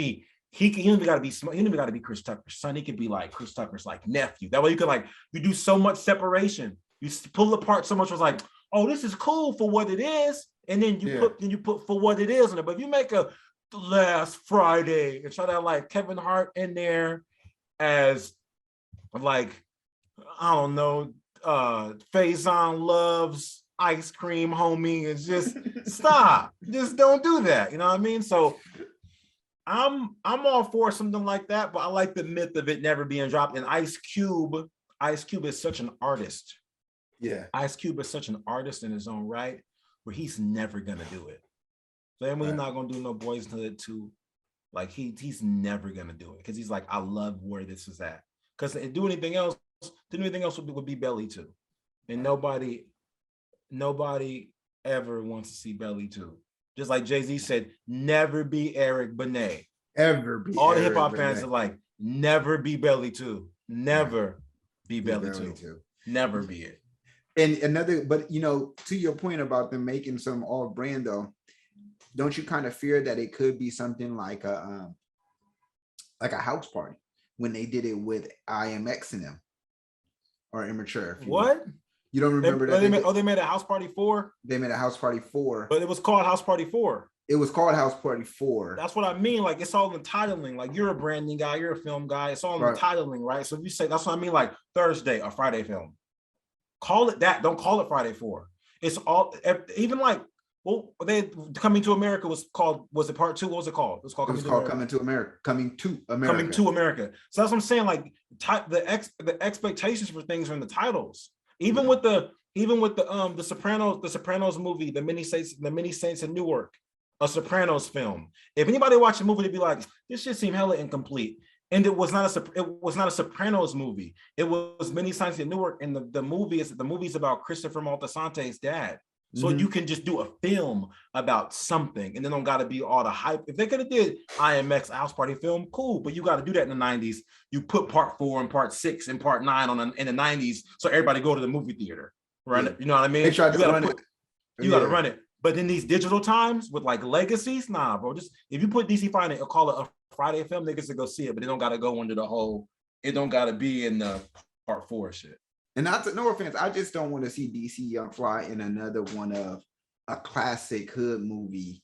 even gotta be smart. He don't even gotta be Chris Tucker's son. He could be like Chris Tucker's like nephew. That way you do so much separation. You pull apart so much. Was like, oh, this is cool for what it is, and then you put for what it is in it. But if you make a Last Friday and try to have like Kevin Hart in there as like, I don't know, Faison loves ice cream, homie. It's just stop. Just don't do that. You know what I mean? So I'm all for something like that, but I like the myth of it never being dropped. And Ice Cube is such an artist. Yeah. Ice Cube is such an artist in his own right, where he's never gonna do it. So we're not gonna do no Boys Hood 2. Like he's never gonna do it because he's like, I love where this is at. Because to do anything else would be Belly 2. And nobody ever wants to see Belly 2. Just like Jay-Z said, never be Eric Benet. Ever be all the hip hop fans are like, never be Belly 2. Never be Belly 2. Never be it. And another, but you know, to your point about them making some off brand though, don't you kind of fear that it could be something like a house party when they did it with IMX and them or Immature? What? You don't remember that? They made a House Party 4? They made a House Party 4. But it was called House Party 4. It was called House Party 4. That's what I mean. Like, it's all in the titling. Like, you're a branding guy, you're a film guy. It's all in the titling, right? So if you say, that's what I mean, like Thursday or Friday film. Call it that. Don't call it Friday 4. It's all, even like, well, they Coming to America was it part 2? What was it called? It was called Coming to America. Coming to America. So that's what I'm saying. Like, the expectations for things are in the titles. Even with the Sopranos movie, the Many Saints in Newark, a Sopranos film. If anybody watched the movie, they'd be like, this shit seemed hella incomplete. And it was not a Sopranos movie. It was Many Saints in Newark, and the movie is about Christopher Moltisante's dad. So you can just do a film about something, and then don't got to be all the hype. If they could have did IMX House Party film, cool, but you got to do that in the 90s. You put part 4 and part 6 and part 9 in the 90s, so everybody go to the movie theater, right? Yeah. You know what I mean? They tried to run it. You got to run it. But in these digital times with like legacies, nah, bro. Just if you put DC Finance or call it a Friday film, niggas will go see it, but they don't got to go under the whole. It don't got to be in the part 4 shit. And no offense, I just don't want to see DC Young Fly in another one of a classic hood movie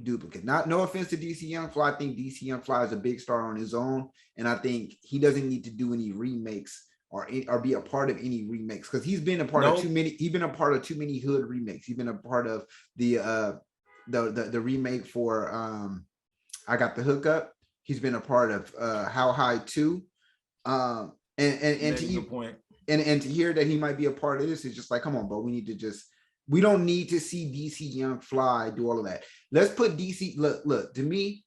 duplicate. No offense to DC Young Fly. I think DC Young Fly is a big star on his own, and I think he doesn't need to do any remakes or be a part of any remakes because he's been a part of too many. He's been a part of too many hood remakes. He's been a part of the remake for I Got the Hookup. He's been a part of How High 2. And to hear that he might be a part of this is just like, come on, bro. We don't need to see DC Young Fly do all of that. Let's put DC. Look, to me,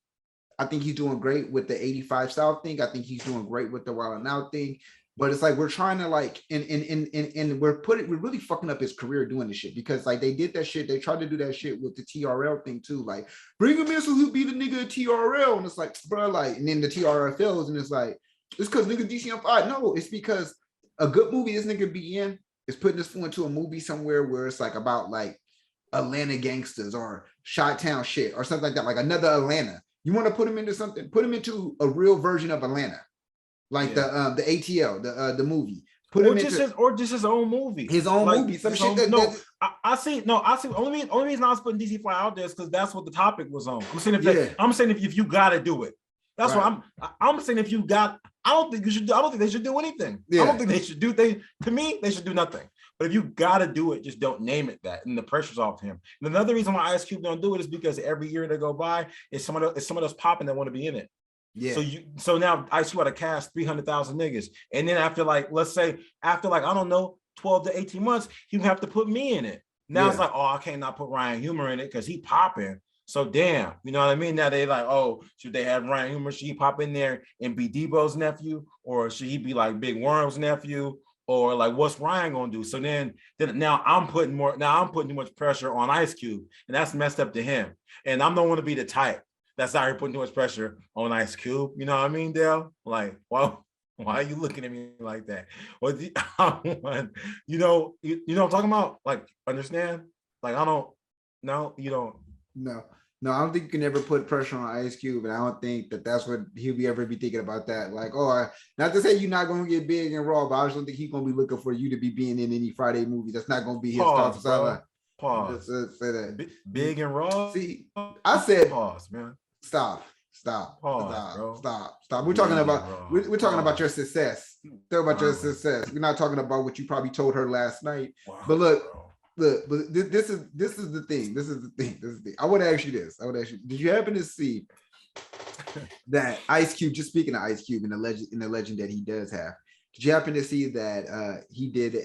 I think he's doing great with the 85 South thing. I think he's doing great with the Wild 'N Out thing. But it's like we're trying to like, and we're really fucking up his career doing this shit because like they did that shit. They tried to do that shit with the TRL thing too. Like bring him in so he'll be the nigga at TRL, and it's like, bro, like, and then the TRL fails, and it's like. It's because nigga DC on fire. No, it's because a good movie this nigga be in is putting this fool into a movie somewhere where it's like about like Atlanta gangsters or Chi-Town shit or something like that, like another Atlanta. You want to put him into something, put him into a real version of Atlanta, like the ATL, the movie. Put him just his own movie. His own movie. Some shit I see. Only reason I was putting DC Fly out there is because that's what the topic was on. I'm saying if you gotta do it. That's what I'm saying. If you got, I don't think they should do anything. Yeah. I don't think they should do. To me, they should do nothing. But if you gotta do it, just don't name it that, and the pressure's off him. And another reason why Ice Cube don't do it is because every year that go by, it's some of those popping that want to be in it. Yeah. So now Ice Cube got to cast 300,000 niggas, and then after let's say I don't know 12 to 18 months, you have to put me in it. Now it's like, oh, I can't not put Ryan Humor in it because he popping. So damn, you know what I mean? Now they like, oh, should they have Ryan Humor? Should he pop in there and be Debo's nephew? Or should he be like Big Worm's nephew? Or like, what's Ryan gonna do? So then now I'm putting too much pressure on Ice Cube, and that's messed up to him. And I don't want to be the type that's out here putting too much pressure on Ice Cube. You know what I mean, Dell? Like, well, why are you looking at me like that? Well, you know what I'm talking about? Like, understand? Like, I don't. No, you don't. No, I don't think you can ever put pressure on Ice Cube, and I don't think that's what he'll ever be thinking about that. Like, not to say you're not going to get big and raw, but I just don't think he's going to be looking for you to be being in any Friday movie. That's not going to be his thoughts. Pause. Say that. Big and raw? See, I said pause, man. Stop. Pause, bro. Stop. We're talking about your success. Talk about your success. We're not talking about what you probably told her last night. Wow, but look, but this is the thing. I want to ask you this. Did you happen to see that Ice Cube? Just speaking of Ice Cube and the legend that he does have, Did you happen to see that he did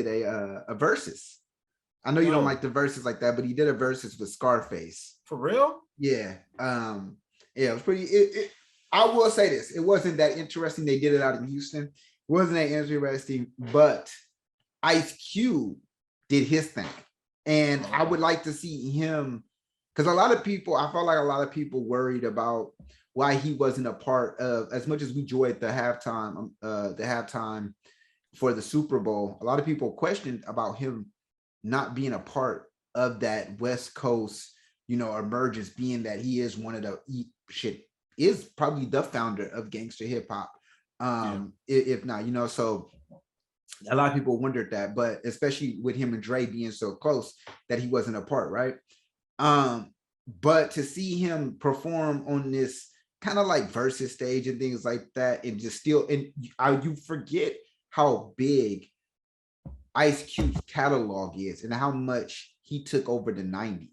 a versus? I know you don't like the verses like that, but he did a versus with Scarface. For real? Yeah. Yeah, it was pretty. I will say this: it wasn't that interesting. They did it out in Houston. It wasn't that interesting, but Ice Cube did his thing, and I would like to see him because I felt like a lot of people worried about why he wasn't a part of, as much as we enjoyed the halftime for the Super Bowl. A lot of people questioned about him not being a part of that West Coast, emergence, being that he is one of the is probably the founder of gangster hip hop. If not, so a lot of people wondered that, but especially with him and Dre being so close that he wasn't a part, right? But to see him perform on this kind of like versus stage and things like that, and just still, and you forget how big Ice Cube's catalog is and how much he took over the 90s,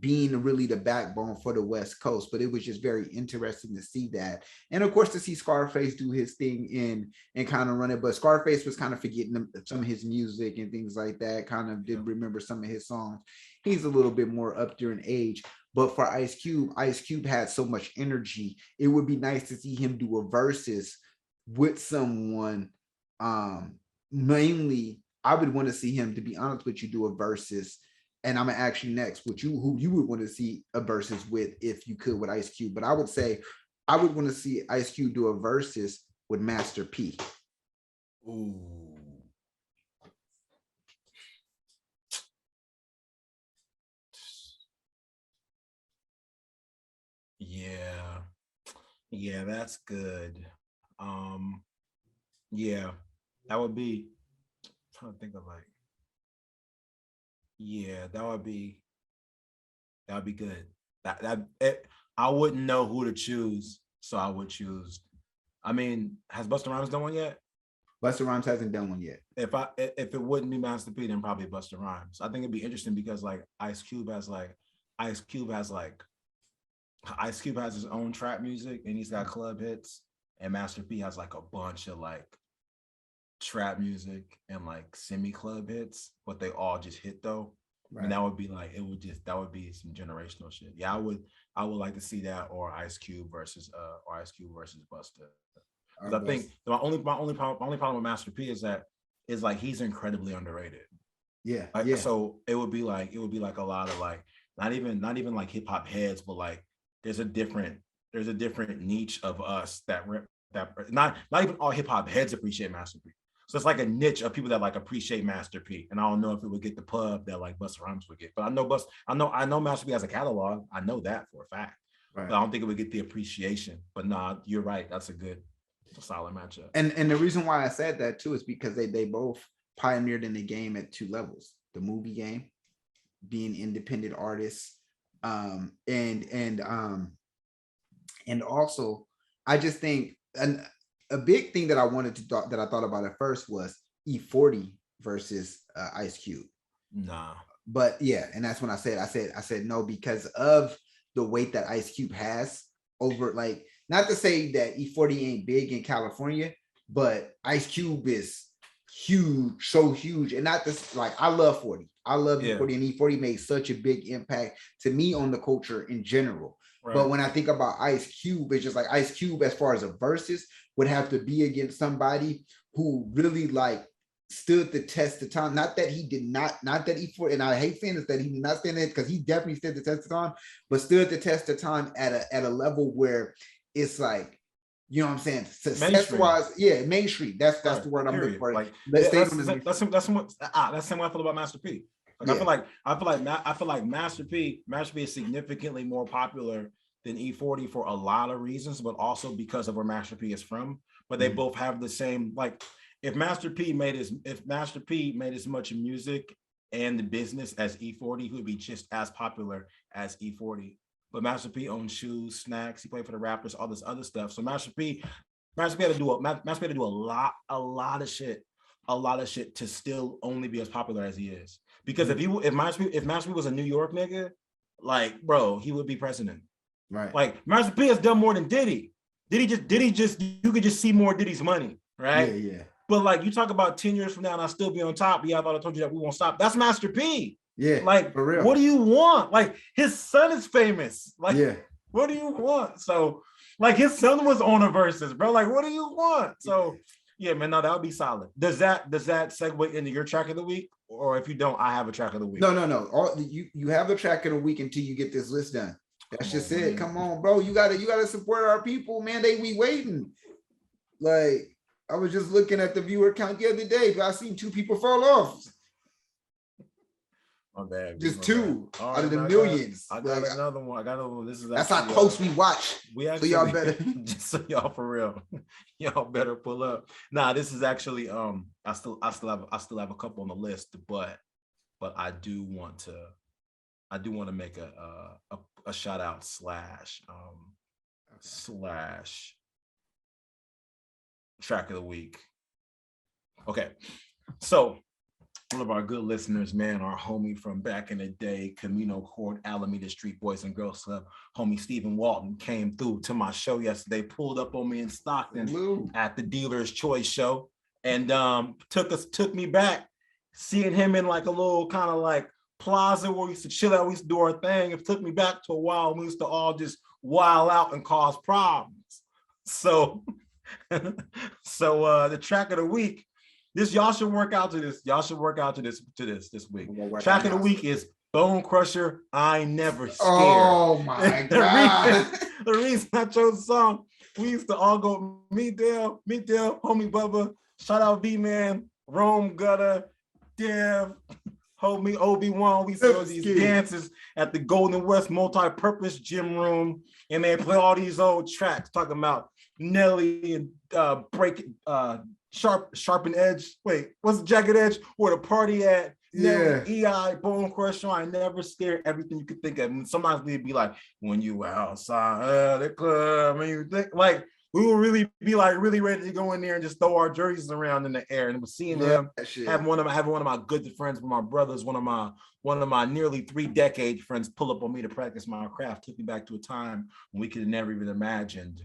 being really the backbone for the West Coast. But it was just very interesting to see that. And of course, to see Scarface do his thing and kind of run it. But Scarface was kind of forgetting some of his music and things like that, kind of did remember some of his songs. He's a little bit more up there in age. But for Ice Cube had so much energy. It would be nice to see him do a versus with someone. Mainly, I would want to see him, to be honest with you, do a versus. And I'm gonna ask you next, who you would want to see a versus with if you could with Ice Cube. But I would say I would want to see Ice Cube do a versus with Master P. Ooh. Yeah, that's good. Yeah, that would be, I'm trying to think of like, yeah, that would be good. I wouldn't know who to choose, so I would choose. I mean, has Busta Rhymes done one yet? Busta Rhymes hasn't done one yet. If it wouldn't be Master P, then probably Busta Rhymes. I think it'd be interesting because like Ice Cube has his own trap music and he's got club hits, and Master P has like a bunch of like trap music and like semi club hits, but they all just hit though. Right. And that would be like, that would be some generational shit. Yeah, I would like to see that, or Ice Cube versus Busta. Because I think my only problem with Master P is like he's incredibly underrated. Yeah. So it would be like a lot of like not even like hip hop heads, but like there's a different niche of us that not even all hip hop heads appreciate Master P. So it's like a niche of people that like appreciate Master P. And I don't know if it would get the pub that like Busta Rhymes would get. But I know Master P has a catalog. I know that for a fact. Right. But I don't think it would get the appreciation. But nah, you're right. That's a solid matchup. And the reason why I said that too is because they both pioneered in the game at two levels: the movie game, being independent artists, and also I just think a big thing that I thought about at first was E40 versus Ice Cube. Nah. But yeah, and that's when I said no, because of the weight that Ice Cube has over, like, not to say that E40 ain't big in California, but Ice Cube is huge, so huge. And not this, like, I love 40. I love E40, and E40 made such a big impact to me on the culture in general. Right. But when I think about Ice Cube, it's just like Ice Cube, as far as a versus, would have to be against somebody who really like stood the test of time. Not that E40, and I hate saying this, that he did not stand it, because he definitely stood the test of time, but stood the test of time at a level where it's like, you know what I'm saying, success-wise, Main Street. That's right. The word I'm looking for. Like, that's what I feel about Master P. Like, I feel like Master P is significantly more popular than E40 for a lot of reasons, but also because of where Master P is from. But they both have the same, like, if Master P made as much music and the business as E40, he would be just as popular as E40. But Master P owns shoes, snacks. He played for the Raptors, all this other stuff. So Master P had to do a lot of shit to still only be as popular as he is. Because if Master P was a New York nigga, like, bro, he would be president. Right. Like, Master P has done more than Diddy. Did he just you could just see more Diddy's money, right? Yeah. But like you talk about 10 years from now and I'll still be on top. Yeah, I thought I told you that we won't stop. That's Master P. Yeah. Like, for real. what do you want? Like, his son is famous. Like, yeah. What do you want? So, like, his son was on a versus, bro. Like, what do you want? So, yeah, man, no, that would be solid. Does that segue into your track of the week? Or if you don't, I have a track of the week. No. You have the track of the week until you get this list done. That's just it. Man. Come on, bro. You gotta support our people, man. We waiting. Like, I was just looking at the viewer count the other day, but I seen 2 people fall off. My bad. Just 2 out of the millions. I got another one. That's how close we watch. So y'all better. Just so y'all for real. Y'all better pull up. Nah, this is actually I still have a couple on the list, but I do want to make a shout out slash track of the week. Okay, so one of our good listeners, man, our homie from back in the day, Camino Court, Alameda Street Boys and Girls Club, homie Stephen Walton came through to my show yesterday, pulled up on me in Stockton at the Dealer's Choice show, and took me back, seeing him in like a little kind of like plaza where we used to chill out, we used to do our thing. It took me back to a while we used to all just wild out and cause problems. So the track of the week, y'all should work out to this. Y'all should work out to this week. Track of the week is Bone Crusher, I Ain't Never Scared. Oh my God. The reason I chose the song, we used to all go, meet Dell, homie Bubba, shout out B-Man, Rome Gutter, Dev, homie Obi-Wan. We used to go to these dances at the Golden West multi-purpose gym room, and they play all these old tracks talking about Nelly and Sharp and Edge. Wait, what's the Jagged Edge? Where the party at? Yeah. EI, Bone Crusher, I Ain't Never Scared. Everything you could think of. And sometimes we'd be like, when you were outside the club, and you think like we will really be like really ready to go in there and just throw our jerseys around in the air. And seeing them, having one of my good friends, with my brothers, one of my nearly 3-decade friends pull up on me to practice my craft, took me back to a time when we could have never even imagined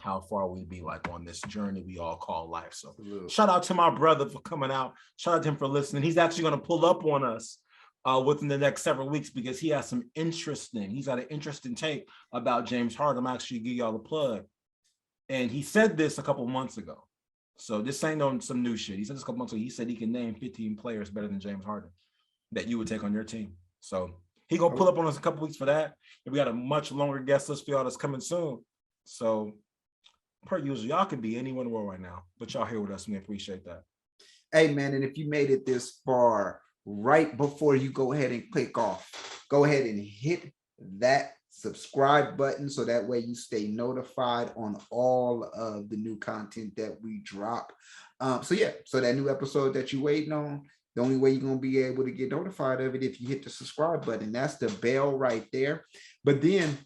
how far we'd be like on this journey we all call life. So shout out to my brother for coming out. Shout out to him for listening. He's actually going to pull up on us within the next several weeks because he's got an interesting take about James Harden. I'm actually give y'all a plug. And he said this a couple months ago. So this ain't on some new shit. He said this a couple months ago. He said he can name 15 players better than James Harden that you would take on your team. So he going to pull up on us a couple weeks for that. And we got a much longer guest list for y'all that's coming soon. So per usual, y'all could be anywhere in the world right now, but y'all here with us, and we appreciate that. Hey, man, and if you made it this far, right before you go ahead and click off, go ahead and hit that subscribe button so that way you stay notified on all of the new content that we drop. So that new episode that you're waiting on, the only way you're going to be able to get notified of it if you hit the subscribe button. That's the bell right there. But then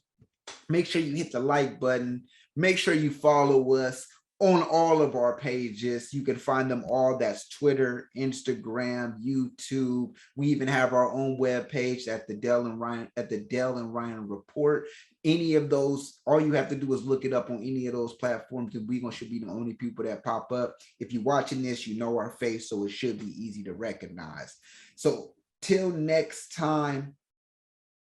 make sure you hit the like button. Make sure you follow us on all of our pages. You can find them all. That's Twitter, Instagram, YouTube. We even have our own web page at the Dell and Ryan Report. Any of those, all you have to do is look it up on any of those platforms, and we should be the only people that pop up. If you're watching this, you know our face, so it should be easy to recognize. So till next time.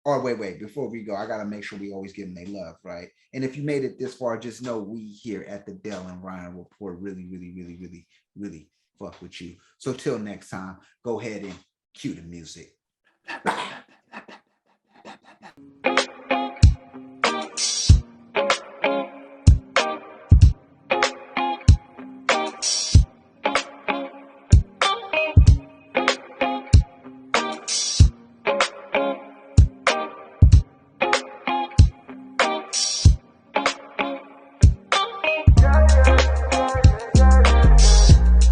Oh, wait, before we go, I got to make sure we always give them their love, right? And if you made it this far, just know we here at the Dell and Ryan Report really fuck with you. So till next time, go ahead and cue the music.